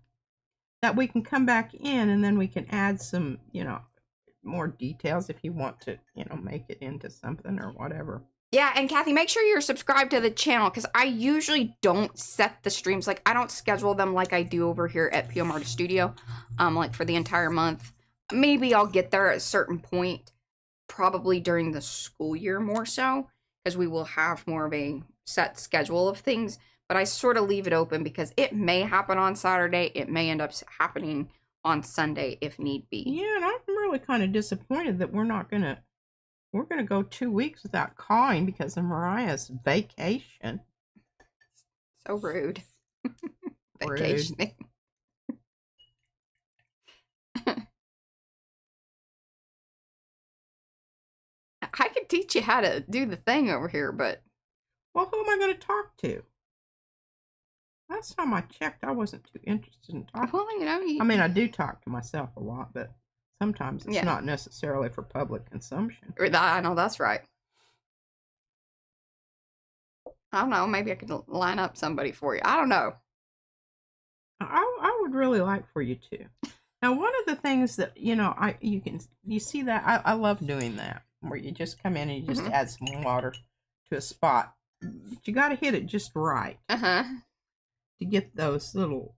that we can come back in, and then we can add some, you know, more details if you want to, you know, make it into something or whatever. Yeah, and Kathy, make sure you're subscribed to the channel, because I usually don't set the streams. Like, I don't schedule them like I do over here at PM Artist Studio, like for the entire month. Maybe I'll get there at a certain point, probably during the school year more so, because we will have more of a set schedule of things. But I sort of leave it open because it may happen on Saturday. It may end up happening on Sunday if need be. Yeah, and I'm really kind of disappointed that we're gonna go 2 weeks without calling because of Mariah's vacation. So rude. Vacationing. I could teach you how to do the thing over here, but... Well, who am I going to talk to? Last time I checked, I wasn't too interested in talking. Well, you know... I mean, I do talk to myself a lot, but sometimes it's not necessarily for public consumption. I know, that's right. I don't know, maybe I could line up somebody for you. I don't know. I would really like for you to. Now, one of the things that, you know, you see that, I love doing that, where you just come in and you just add some water to a spot. But you got to hit it just right. To get those little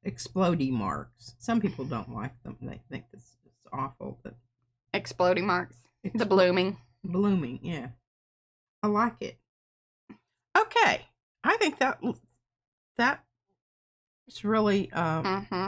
exploding marks. Some people don't like them. They think it's awful. But exploding marks. The blooming. Blooming, yeah. I like it. Okay. I think that is really yeah.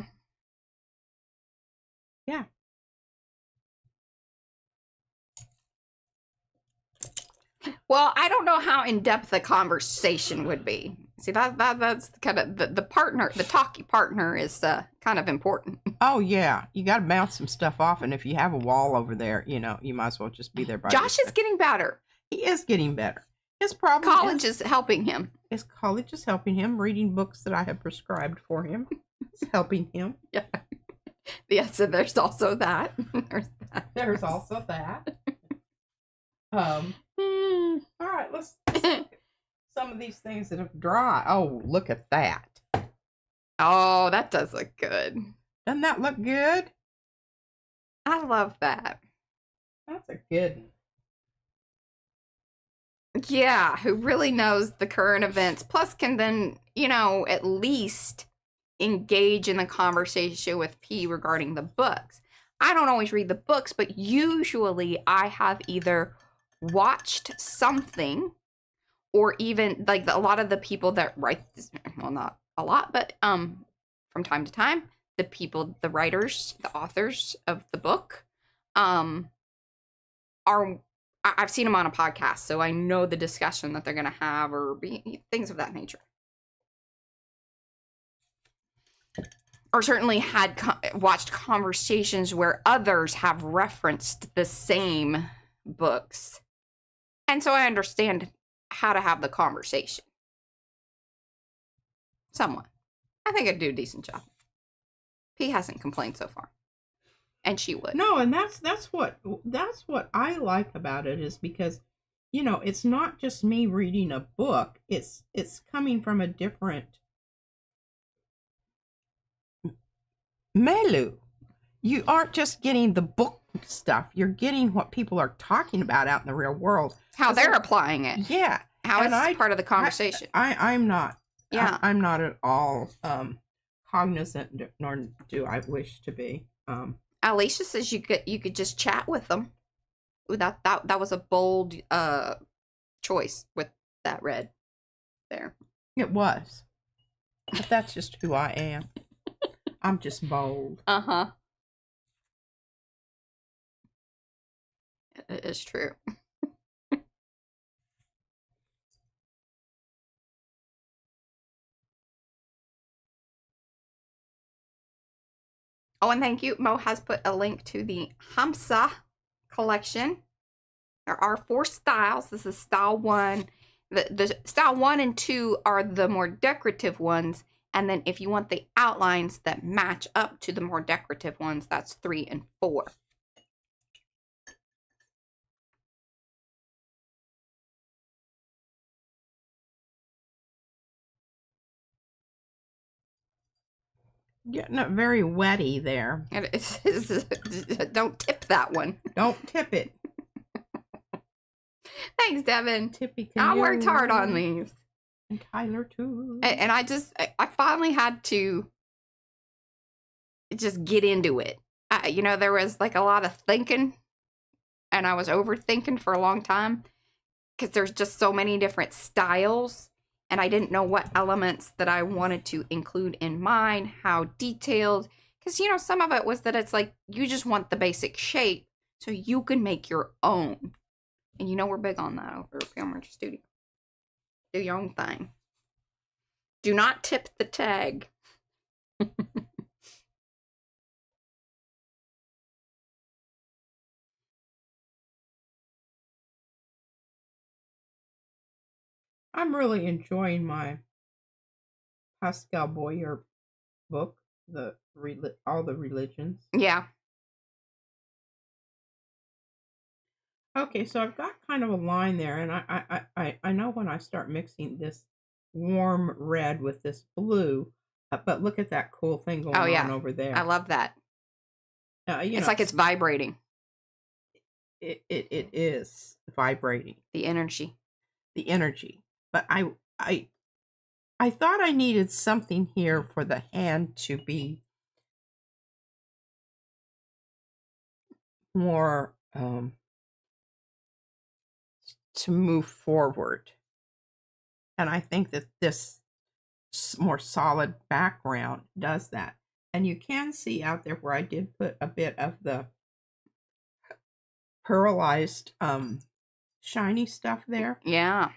Well, I don't know how in-depth the conversation would be. See, that's kind of the partner, the talky partner is kind of important. Oh, yeah. You got to bounce some stuff off. And if you have a wall over there, you know, you might as well just be there by Josh is getting better. He is getting better. His problem college is helping him. His college is helping him. Reading books that I have prescribed for him is helping him. Yeah. Yes, and there's also that. There's also that. All right, let's look at some of these things that have dry. Oh, look at that. Oh, that does look good. Doesn't that look good? I love that. That's a good one. Yeah, who really knows the current events, plus can then, you know, at least engage in the conversation with P regarding the books. I don't always read the books, but usually I have either watched something, or even like a lot of the people that write this, well, not a lot, but from time to time, the writers, the authors of the book I've seen them on a podcast, so I know the discussion that they're going to have, or things of that nature. Or certainly watched conversations where others have referenced the same books. And so I understand how to have the conversation. Somewhat. I think I do a decent job. P hasn't complained so far. And she would. No, and that's what I like about it, is because, you know, it's not just me reading a book. It's coming from a different milieu. You aren't just getting the book stuff. You're getting what people are talking about out in the real world. How they're applying it. Yeah. How it's part of the conversation. I'm not. Yeah. I'm not at all cognizant, nor do I wish to be. Alicia says you could just chat with them. Ooh, that was a bold choice with that red there. It was. But that's just who I am. I'm just bold. Uh-huh. It is true. Oh, and thank you. Mo has put a link to the Hamsa collection. There are 4 styles. This is style 1. The style 1 and 2 are the more decorative ones. And then if you want the outlines that match up to the more decorative ones, that's 3 and 4. Getting it very wetty there. And don't tip that one. Don't tip it. Thanks, Devin. Tippy, I worked hard on these. And Tyler too. And I finally had to just get into it. You know, there was like a lot of thinking, and I was overthinking for a long time because there's just so many different styles, and I didn't know what elements that I wanted to include in mine, how detailed, because, you know, some of it was that it's like you just want the basic shape so you can make your own. And you know we're big on that over at Film Rich Studio. Do your own thing. Do not tip the tag. I'm really enjoying my Pascal Boyer book, all the religions. Yeah. Okay, so I've got kind of a line there, and I know when I start mixing this warm red with this blue, but look at that cool thing going on over there. I love that. It's know, like it's vibrating. It is vibrating. The energy. But I thought I needed something here for the hand to be more to move forward. And I think that this more solid background does that. And you can see out there where I did put a bit of the pearlized shiny stuff there. Yeah.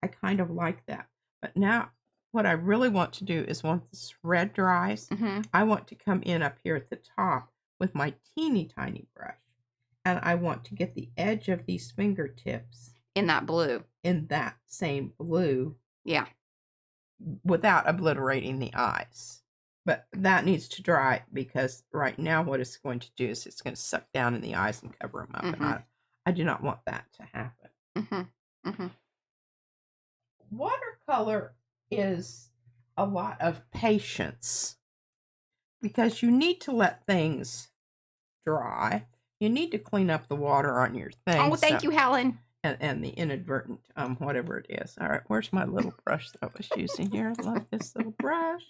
I kind of like that. But now what I really want to do is once this red dries, I want to come in up here at the top with my teeny tiny brush. And I want to get the edge of these fingertips. In that blue. In that same blue. Yeah. Without obliterating the eyes. But that needs to dry because right now what it's going to do is it's going to suck down in the eyes and cover them up. And I do not want that to happen. Watercolor is a lot of patience because you need to let things dry. You need to clean up the water on your thing. Oh, thank you, Helen. And the inadvertent, whatever it is. All right, where's my little brush that I was using here? I love this little brush.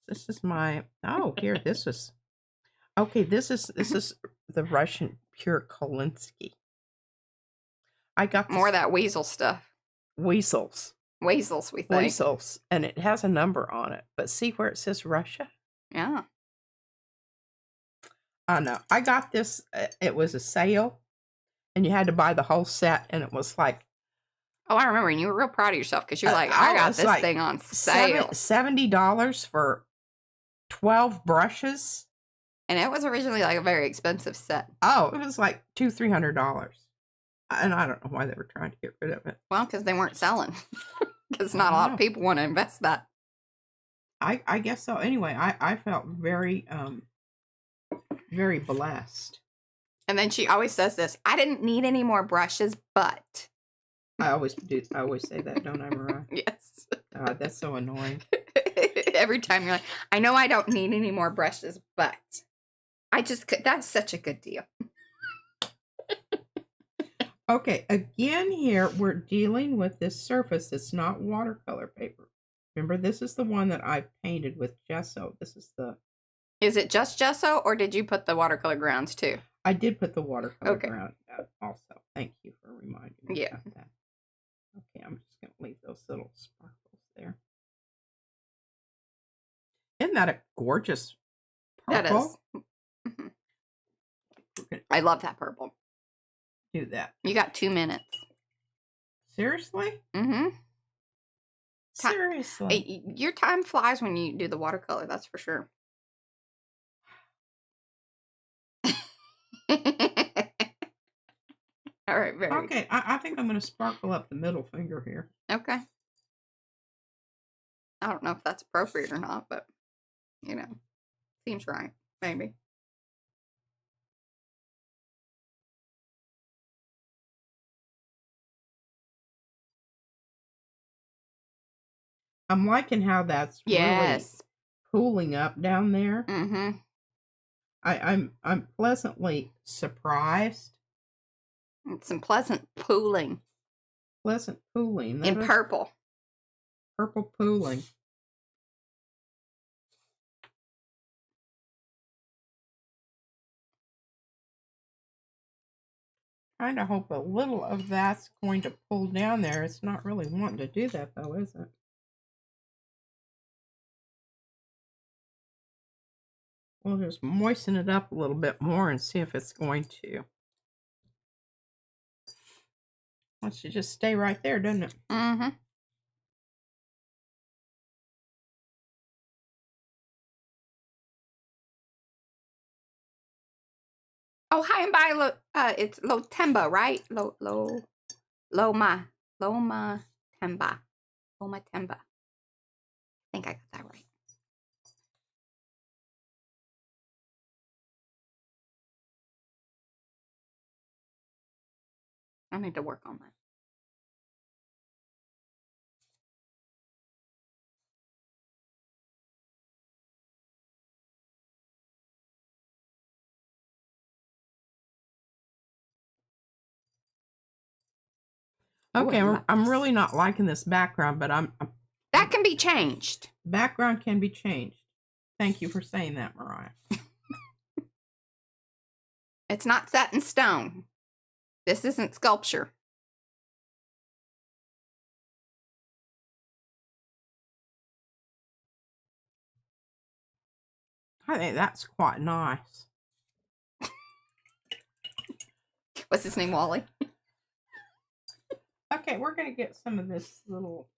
This is my, here, this is, okay, this is the Russian Pure Kolinsky. I got more of that weasel stuff. Weasels, we think. Weasels, and it has a number on it. But see where it says Russia? Yeah. I know. I got this. It was a sale, and you had to buy the whole set, and it was like. Oh, I remember, and you were real proud of yourself because you're like, I got this thing on sale. $70 for 12 brushes. And it was originally like a very expensive set. Oh, it was like $200-300. And I don't know why they were trying to get rid of it. Well, because they weren't selling. Because not a lot of people want to invest that. I guess so. Anyway, I felt very, very blessed. And then she always says this, I didn't need any more brushes, but. I always say that, don't I, Mariah? Yes. That's so annoying. Every time you're like, I know I don't need any more brushes, but I just could. That's such a good deal. Okay, again here, we're dealing with this surface. It's not watercolor paper. Remember, this is the one that I painted with gesso. This is the... Is it just gesso, or did you put the watercolor grounds too? I did put the watercolor ground also. Thank you for reminding me about that. Okay, I'm just going to leave those little sparkles there. Isn't that a gorgeous purple? That is. I love that purple. Do that. You got 2 minutes. Seriously? Mm-hmm. Seriously. Your time flies when you do the watercolor, that's for sure. All right, very okay. I think I'm going to sparkle up the middle finger here. Okay. I don't know if that's appropriate or not, but, you know, seems right. Maybe. I'm liking how that's really pooling up down there. Mm-hmm. I'm pleasantly surprised. It's some pleasant pooling. Pleasant pooling. In purple. Purple pooling. Trying to hope a little of that's going to pull down there. It's not really wanting to do that though, is it? We'll just moisten it up a little bit more and see if it's going to. Wants to just stay right there, doesn't it? Mm-hmm. Oh, hi and bye. It's Lotemba, right? Loma Temba. Loma Temba. I think I got that right. I need to work on that. Okay, I'm really not liking this background, but that can be changed. Background can be changed. Thank you for saying that, Mariah. It's not set in stone. This isn't sculpture. I think that's quite nice. What's his name, Wally? Okay, we're going to get some of this little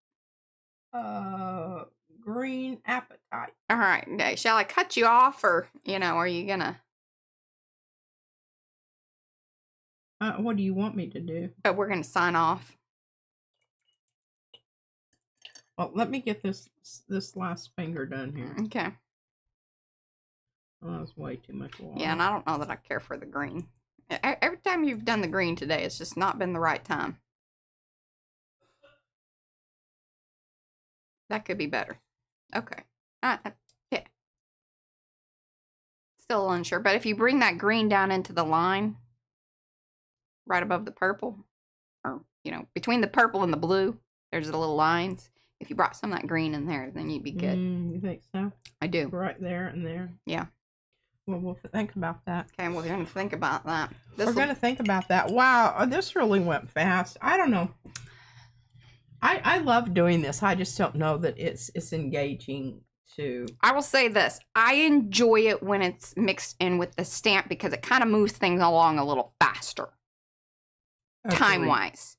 green apatite. All right. Shall I cut you off, or, are you going to? What do you want me to do? We're going to sign off. Well, let me get this last finger done here. Okay. Oh, that's way too much water. Yeah, and I don't know that I care for the green. Every time you've done the green today, it's just not been the right time. That could be better. Okay. All right. Yeah. Still unsure, but if you bring that green down into the line, right above the purple, or, between the purple and the blue, there's the little lines. If you brought some of that green in there, then you'd be good. You think so? I do. Right there and there? Yeah. Well, we'll think about that. Okay, we're going to think about that. We're going to think about that. Wow, this really went fast. I don't know. I love doing this. I just don't know that it's engaging to... I will say this. I enjoy it when it's mixed in with the stamp because it kind of moves things along a little faster. Time-wise.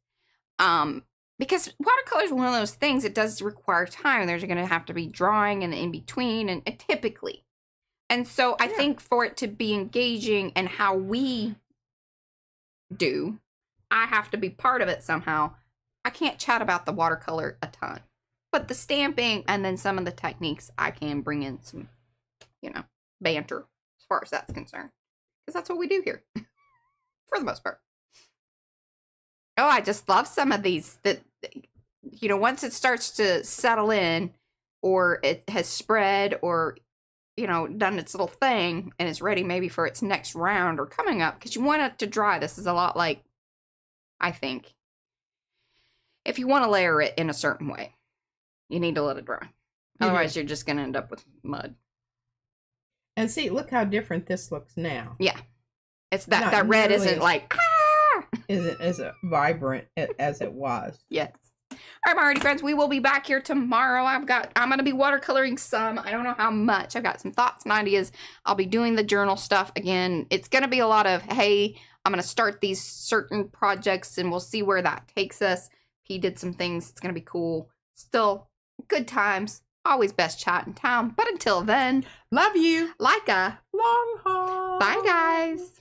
Because watercolor is one of those things, it does require time. There's going to have to be drawing and in between, and typically. And so I think for it to be engaging and how we do, I have to be part of it somehow. I can't chat about the watercolor a ton. But the stamping and then some of the techniques, I can bring in some, banter as far as that's concerned. Because that's what we do here. For the most part. Oh, I just love some of these that, once it starts to settle in or it has spread or, done its little thing and is ready maybe for its next round or coming up, because you want it to dry. This is a lot like, I think, if you want to layer it in a certain way, you need to let it dry. Otherwise, you're just going to end up with mud. And see, look how different this looks now. Yeah. It's that red isn't like, isn't as vibrant as it was. Yes. All right, my Arty friends, we will be back here tomorrow. I'm going to be watercoloring some. I don't know how much. I've got some thoughts and ideas. I'll be doing the journal stuff again. It's going to be a lot of, hey, I'm going to start these certain projects and we'll see where that takes us. He did some things. It's going to be cool. Still good times. Always best chat in town. But until then, love you. Like a long haul. Bye, guys.